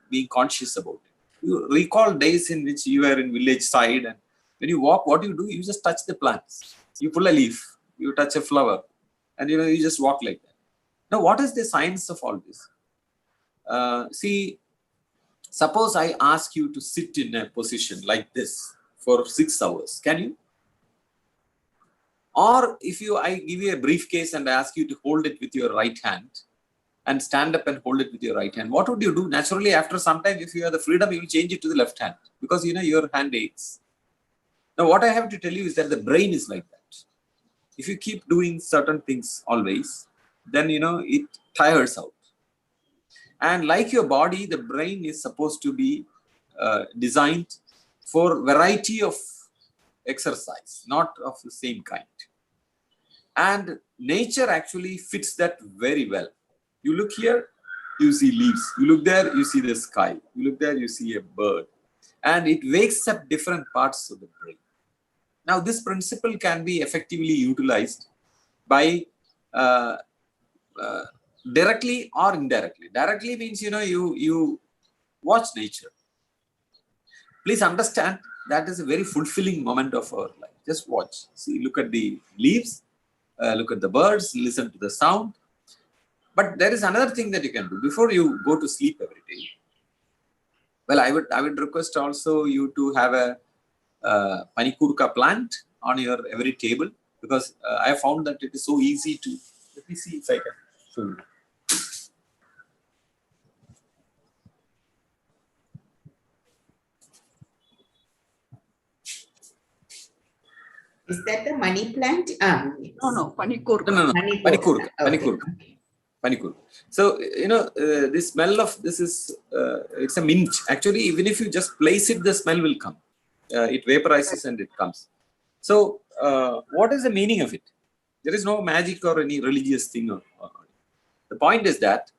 being conscious about it. You recall days in which you were in village side, and when you walk, what do? You just touch the plants. You pull a leaf, you touch a flower, and you just walk like that. Now, what is the science of all this? See, suppose I ask you to sit in a position like this for 6 hours. Can you? Or if I give you a briefcase and I ask you to hold it with your right hand and stand up and hold it with your right hand, what would you do? Naturally, after some time, if you have the freedom, you will change it to the left hand because your hand aches. Now, what I have to tell you is that the brain is like that. If you keep doing certain things always, then it tires out. And like your body, the brain is supposed to be designed for variety of exercise, not of the same kind. And nature actually fits that very well. You look here, you see leaves. You look there, you see the sky. You look there, you see a bird. And it wakes up different parts of the brain. Now, this principle can be effectively utilized by directly or indirectly. Directly means, you watch nature. Please understand that is a very fulfilling moment of our life. Just watch. See, look at the leaves, look at the birds, listen to the sound. But there is another thing that you can do before you go to sleep every day. Well, I would request also you to have a panikurka plant on your every table, because I have found that it is so easy to. Let me see if I can show you. Is that the money plant? No, panikurka. No. Panikurka. Okay. Panikurka. Panikul. So, the smell of this is, it's a mint. Actually, even if you just place it, the smell will come. It vaporizes and it comes. So, what is the meaning of it? There is no magic or any religious thing. The point is that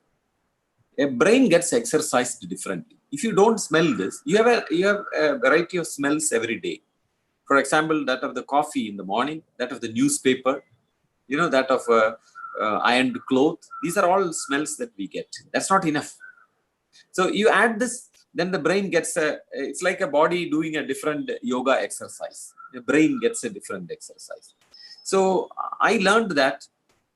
a brain gets exercised differently. If you don't smell this, you have a variety of smells every day. For example, that of the coffee in the morning, that of the newspaper, that of ironed cloth. These are all smells that we get. That's not enough. So you add this, then the brain gets it's like a body doing a different yoga exercise. The brain gets a different exercise. So I learned that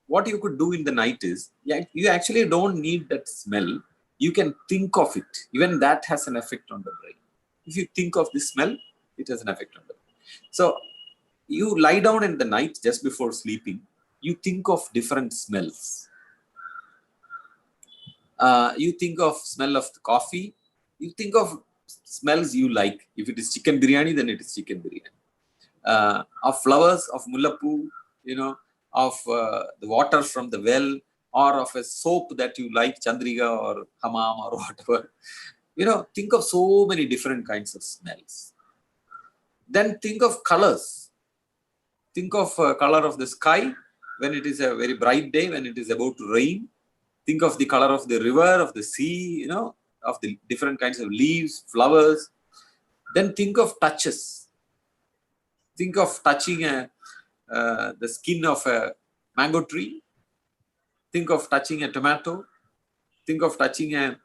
what you could do in the night is, you actually don't need that smell. You can think of it. Even that has an effect on the brain. If you think of the smell, it has an effect on the brain. So you lie down in the night just before sleeping, you think of different smells. You think of smell of the coffee. You think of smells you like. If it is chicken biryani, then it is chicken biryani. Of flowers, of mullapu, of the water from the well, or of a soap that you like, chandriga or hammam or whatever. Think of so many different kinds of smells. Then think of colors. Think of color of the sky when it is a very bright day, when it is about to rain. Think of the color of the river, of the sea, of the different kinds of leaves, flowers. Then think of touches. Think of touching the skin of a mango tree. Think of touching a tomato. Think of touching a,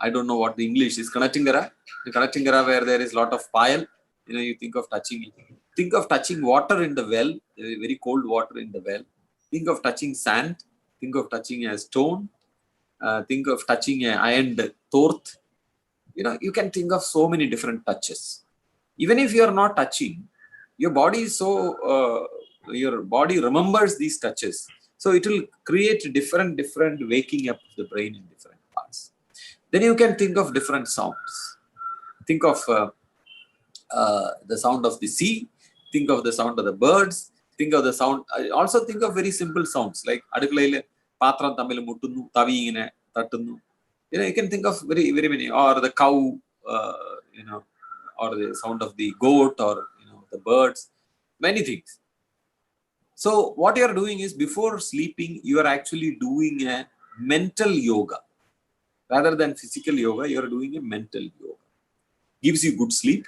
I don't know what the English is, Kanatingara. The Kanatingara where there is a lot of pile. You think of touching it. Think of touching water in the well, very cold water in the well. Think of touching sand. Think of touching a stone. Think of touching an ironed torth. You can think of so many different touches. Even if you are not touching, your body is your body remembers these touches. So it will create different waking up of the brain in different parts. Then you can think of different sounds. Think of the sound of the sea. Think of the sound of the birds. Think of the sound. Also think of very simple sounds like adukalaile patram thamil muttunnu, tavi ingane tattunnu. You can think of very many, or the cow, or the sound of the goat, or the birds, many things. So what you are doing is, before sleeping, you are actually doing a mental yoga. Rather than physical yoga, you are doing a mental yoga. Gives you good sleep,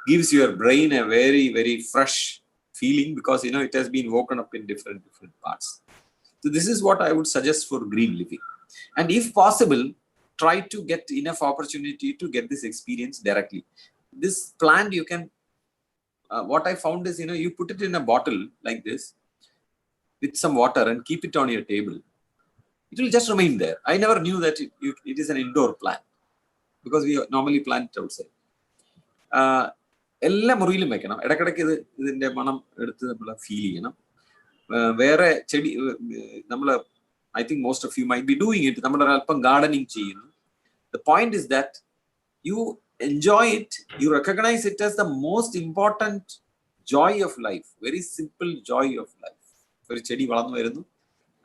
gives your brain a very fresh feeling, because it has been woken up in different parts. So this is what I would suggest for green living. And if possible, try to get enough opportunity to get this experience directly. This plant, you can, what I found is, you put it in a bottle like this with some water and keep it on your table. It will just remain there. I never knew that it is an indoor plant, because we normally plant it outside. എല്ലാ മുറിയിലും വെക്കണം. ഇടയ്ക്കിടയ്ക്ക് ഇതിന്റെ മണം എടുത്ത് നമ്മൾ feel ചെയ്യണം. വേറെ ചെടി നമ്മൾ, I think most of you might be doing it. നമ്മൾ അല്പം ഗാർഡനിങ് ചെയ്യുന്നു. The point is that you enjoy it, you recognize it as the most important joy of life. Very simple joy of life. ഒരു ചെടി വളർന്നു വരുന്നു,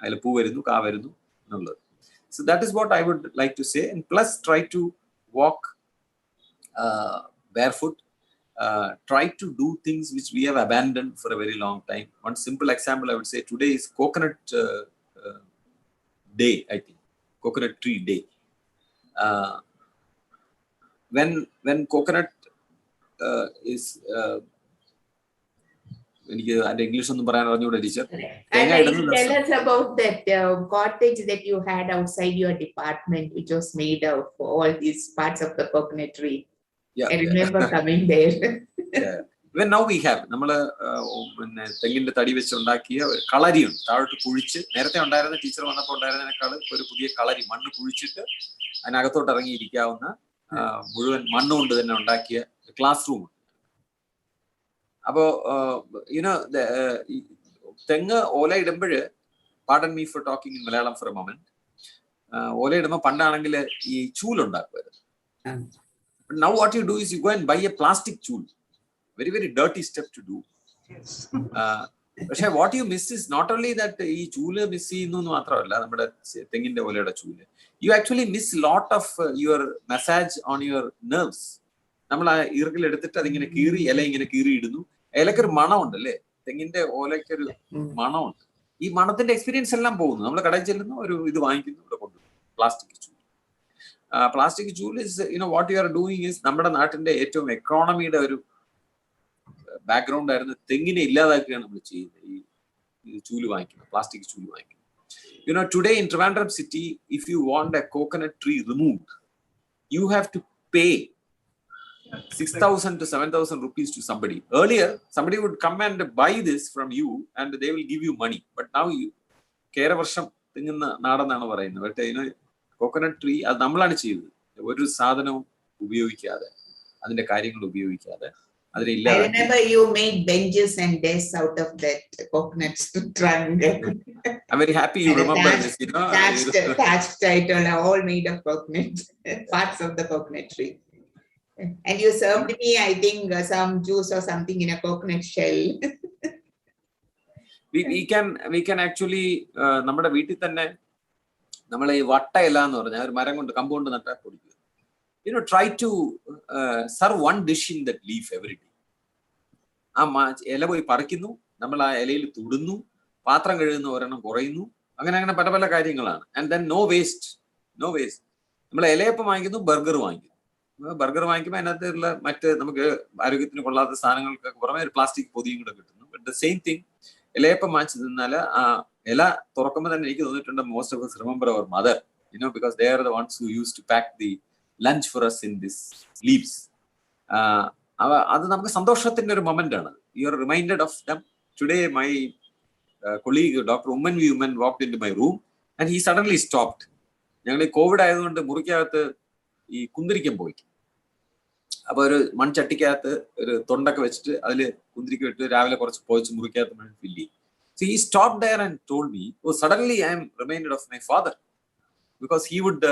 അതിൽ പൂ വരുന്നു, കാ വരുന്നു എന്നുള്ളത്. So that is what I would like to say. And plus, try to walk barefoot. Try to do things which we have abandoned for a very long time. One simple example I would say, today is coconut day, I think. Coconut tree day. When coconut is English on the teacher. And tell us about that cottage that you had outside your department, which was made of all these parts of the coconut tree. Yeah, I remember coming there. Yeah. When now we have, നമ്മള് പിന്നെ തെങ്ങിന്റെ തടി വെച്ച് ഉണ്ടാക്കിയ ഒരു കളരിയുണ്ട്. താഴോട്ട് കുഴിച്ച്, നേരത്തെ ഉണ്ടായിരുന്ന ടീച്ചർ വന്നപ്പോൾ ഉണ്ടായിരുന്നതിനേക്കാൾ ഒരു പുതിയ കളരി, മണ്ണ് കുഴിച്ചിട്ട് അതിനകത്തോട്ട് ഇറങ്ങിയിരിക്കാവുന്ന മുഴുവൻ മണ്ണുകൊണ്ട് തന്നെ ഉണ്ടാക്കിയ ക്ലാസ് റൂം. അപ്പോ തെങ്ങ് ഓല ഇടുമ്പോഴ്, pardon me for talking in Malayalam for a moment, ഓല ഇടുമ്പോൾ പണ്ടാണെങ്കിൽ ഈ ചൂലുണ്ടാക്കുമായിരുന്നു. But now what you do is you go and buy a plastic chool. Very dirty step to do. Yes. പക്ഷെ what you miss is not only that ഈ ചൂല് miss ചെയ്യുന്നു എന്ന് മാത്രമല്ല, നമ്മുടെ തെങ്ങിന്റെ പോലെയുടെ ചൂല്, you actually miss lot of your massage on your nerves. നമ്മൾ ആ ഈർക്കിൽ എടുത്തിട്ട് അതിങ്ങനെ കീറി, ഇല ഇങ്ങനെ കീറി ഇടുന്നു. ഇലക്കൊരു മണമുണ്ട് അല്ലേ, തെങ്ങിന്റെ ഓലയ്ക്കൊരു മണമുണ്ട്. ഈ മണത്തിന്റെ എക്സ്പീരിയൻസ് എല്ലാം പോകുന്നു. നമ്മൾ കടയിൽ ചെല്ലുന്നു, ഒരു ഇത് വാങ്ങിക്കുന്നു, ഇവിടെ കൊണ്ടുവരും പ്ലാസ്റ്റിക് ചൂല്. പ്ലാസ്റ്റിക് ചൂല് is what you are doing is, നമ്മുടെ നാട്ടിന്റെ ഏറ്റവും എക്കോണമിയുടെ ഒരു ബാക്ക്ഗ്രൗണ്ട് ആയിരുന്നു തെങ്ങിനെ ഇല്ലാതാക്കുകയാണ് നമ്മൾ ചെയ്യുന്നത്. ഈ ചൂല് വാങ്ങിക്കുന്നത്, പ്ലാസ്റ്റിക് ചൂല് വാങ്ങിക്കുന്നത്. Today in Trivandrum city, if you want a coconut tree removed, you have to pay 6,000 to 7,000 rupees to somebody. Earlier, somebody would come and buy this from you and they will give you money. But now കേരവർഷം തിങ്ങുന്ന നാടെന്നാണ് പറയുന്നത്. But coconut tree അത് നമ്മളാണ് ചെയ്തത്. ഒരു സാധനവും ഉപയോഗിക്കാതെ, അതിന്റെ കാര്യങ്ങൾ ഉപയോഗിക്കാതെ. I remember you made benches and desks out of that coconut trunk. I'm very happy you remember this. Thatched title, all made of coconut, parts of the coconut tree. And you served me, I think, some juice or something in a coconut shell. we can actually നമ്മുടെ വീട്ടിൽ തന്നെ നമ്മൾ ഈ വട്ട ഇല എന്ന് പറഞ്ഞാൽ ഒരു മരം കൊണ്ട് കമ്പ് കൊണ്ട് നട്ടാൽ പൊടിക്കുക. Try to serve one dish in that leaf every day. ആ ഇല പോയി പറിക്കുന്നു, നമ്മൾ ആ ഇലയിൽ തുടുന്നു, പാത്രം കഴുകുന്ന ഒരെണ്ണം കുറയുന്നു, അങ്ങനെ പല പല കാര്യങ്ങളാണ്. And then no waste. നമ്മൾ ഇലയപ്പം വാങ്ങിക്കുന്നു, ബർഗർ വാങ്ങിക്കുന്നു. ബർഗർ വാങ്ങിക്കുമ്പോൾ അതിനകത്തുള്ള മറ്റ് നമുക്ക് ആരോഗ്യത്തിന് കൊള്ളാത്ത സാധനങ്ങൾക്കൊക്കെ പുറമെ ഒരു പ്ലാസ്റ്റിക് പൊതിയും കൂടെ കിട്ടുന്നു. ബട്ട് ദ സെയിം തിങ്, ഇലയപ്പം വാങ്ങിച്ചു തിന്നാൽ ആ ഇല തുറക്കുമ്പോൾ തന്നെ എനിക്ക് തോന്നിയിട്ടുണ്ട്, most of us remember our mother, because they are the ones who used to pack the lunch for us in this leaves. അത് നമുക്ക് സന്തോഷത്തിന്റെ ഒരു മൊമെന്റ് ആണ്. You are reminded of them. Today my colleague Dr. Umman walked into my room and he suddenly stopped. ഞങ്ങൾ ഈ Covid ആയതുകൊണ്ട് മുറിക്കകത്ത് ഈ കുന്തിരിക്കം പോയി. അപ്പൊ ഒരു മൺചട്ടിക്കകത്ത് ഒരു തൊണ്ടൊക്കെ വെച്ചിട്ട് അതിൽ കുന്തിരിക്കം ഇട്ട് രാവിലെ കുറച്ച് പോയിച്ച് മുറിക്കകത്ത് ഫില്ല് ചെയ്യും. So he stopped there and told me, suddenly I am reminded of my father, because he would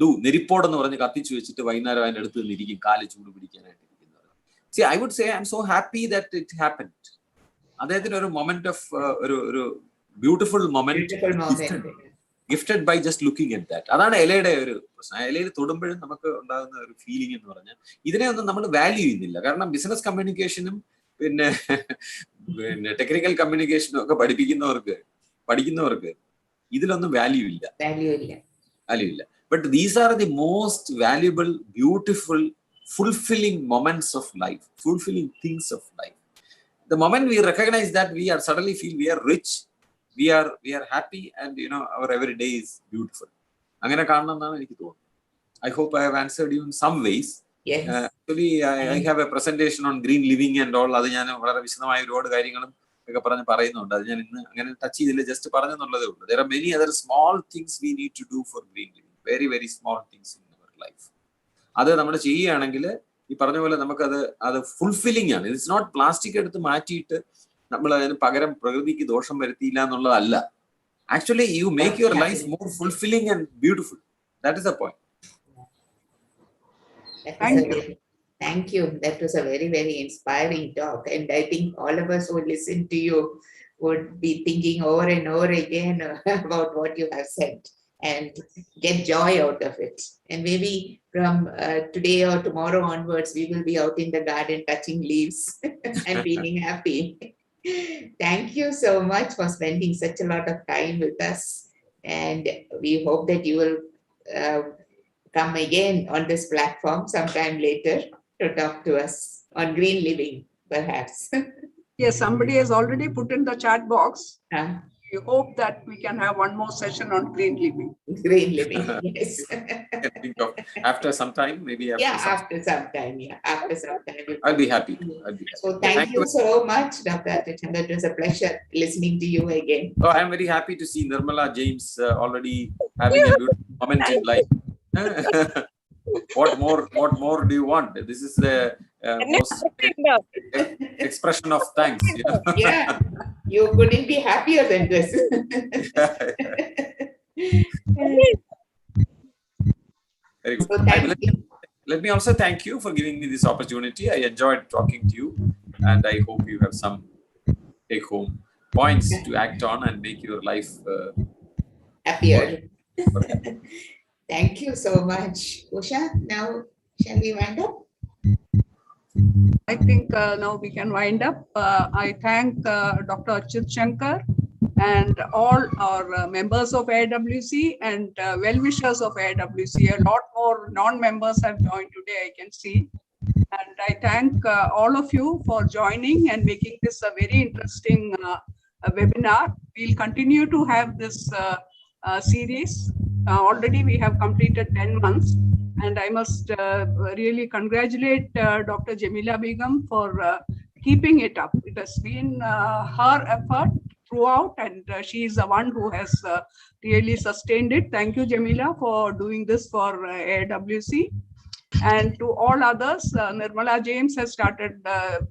do നെരിപ്പോട് എന്ന് പറഞ്ഞ് കത്തിച്ചു വെച്ചിട്ട് വൈകുന്നേരം അതിൻ്റെ അടുത്ത് നിന്നിരിക്കും, കാല് ചൂട് പിടിക്കാനായിട്ട് ഇരിക്കുന്നത്. See, I would say I am so happy that it happened. അദ്ദേഹത്തിന് ഒരു മൊമെന്റ് ഓഫ് ഒരു beautiful moment gifted by just looking at that. അതാണ് ഇലയുടെ ഒരു പ്രശ്നം. ഇലയിൽ തൊടുമ്പോഴും നമുക്ക് ഉണ്ടാകുന്ന ഒരു ഫീലിംഗ് എന്ന് പറഞ്ഞാൽ ഇതിനെ ഒന്നും നമ്മൾ വാല്യൂ ചെയ്യുന്നില്ല. കാരണം ബിസിനസ് കമ്മ്യൂണിക്കേഷനും പിന്നെ ടെക്നിക്കൽ കമ്മ്യൂണിക്കേഷനും ഒക്കെ പഠിക്കുന്നവർക്ക് ഇതിലൊന്നും വാല്യൂ ഇല്ല. But these are the most valuable, beautiful, fulfilling moments of life, fulfilling things of life. The moment we recognize that, we are suddenly feel we are rich, we are happy, and our every day is beautiful. അങ്ങനെ കാണണമെന്നാണ് എനിക്ക് തോന്നുന്നത്. I hope I have answered you in some ways. Yes. Actually, I have a presentation on green living and all. അത് ഞാൻ വളരെ വിശദമായ ഒരുപാട് കാര്യങ്ങളും ഒക്കെ പറയുന്നുണ്ട്. അത് ഞാൻ ഇന്ന് അങ്ങനെ ടച്ച് ചെയ്തില്ല, ജസ്റ്റ് പറഞ്ഞെന്നുള്ളതേ ഉള്ളൂ. There are many other small things we need to do for green living. Very, very small things in our life. അത് നമ്മൾ ചെയ്യുകയാണെങ്കിൽ ഈ പറഞ്ഞ പോലെ അത് ഫുൾഫില്ലിംഗ് ആണ്. ഇറ്റ്സ് നോട്ട് പ്ലാസ്റ്റിക് എടുത്ത് മാറ്റിയിട്ട് നമ്മൾ അതിന് പകരം പ്രകൃതിക്ക് ദോഷം വരുത്തിയില്ല എന്നുള്ളതല്ല. Actually you make your life more fulfilling and beautiful. That is the point. Thank you. That was a very, very inspiring talk. And I think all of us who listen to you would be thinking over and over again about what you have said and get joy out of it. And maybe from today or tomorrow onwards, we will be out in the garden touching leaves and feeling happy. Thank you so much for spending such a lot of time with us. And we hope that you will come again on this platform sometime later to talk to us on green living, perhaps. Yes, somebody has already put in the chat box. We hope that we can have one more session on green living. Green living, yes. After some time, maybe after some time. I'll be happy. So thank you so much, Dr. Chanda. It was a pleasure listening to you again. I'm very happy to see Nirmala James already having a beautiful moment in life. What more do you want? This is the most expression of thanks. Yeah, you couldn't be happier than this. Very good. So thank you. Let me also thank you for giving me this opportunity. I enjoyed talking to you, and I hope you have some take home points to act on and make your life happier. Thank you so much. Usha, now shall we wind up? I think now we can wind up. I thank Dr. Achyut Shankar and all our members of AIWC and well-wishers of AIWC. A lot more non-members have joined today, I can see. And I thank all of you for joining and making this a very interesting webinar. We'll continue to have this series. Already we have completed 10 months. And I must really congratulate Dr. Jamila Begum for keeping it up. It has been her effort throughout, and she is the one who has really sustained it. Thank you, Jamila, for doing this for AIWC. And to all others, Nirmala James has started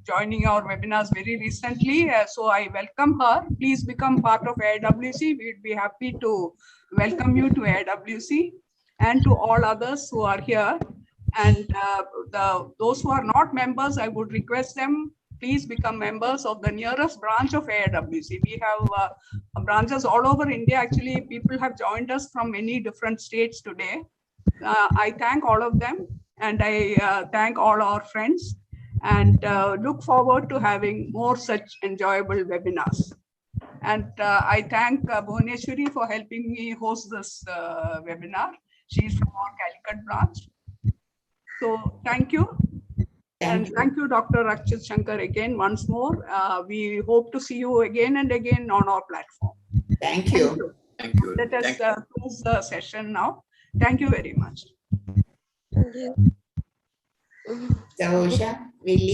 joining our webinars very recently. So I welcome her. Please become part of AIWC. We'd be happy to welcome you to AIWC. And to all others who are here. And those who are not members, I would request them, please become members of the nearest branch of AIWC. We have branches all over India. Actually, people have joined us from many different states today. I thank all of them, and I thank all our friends, and look forward to having more such enjoyable webinars. And I thank Bhuvaneshwari for helping me host this webinar. She's from our Calicut branch. So thank you. And thank you, Dr. Achyut Shankar, again, once more. We hope to see you again and again on our platform. Thank you. Thank you. Let us close the session now. Thank you very much. So, Usha, we leave.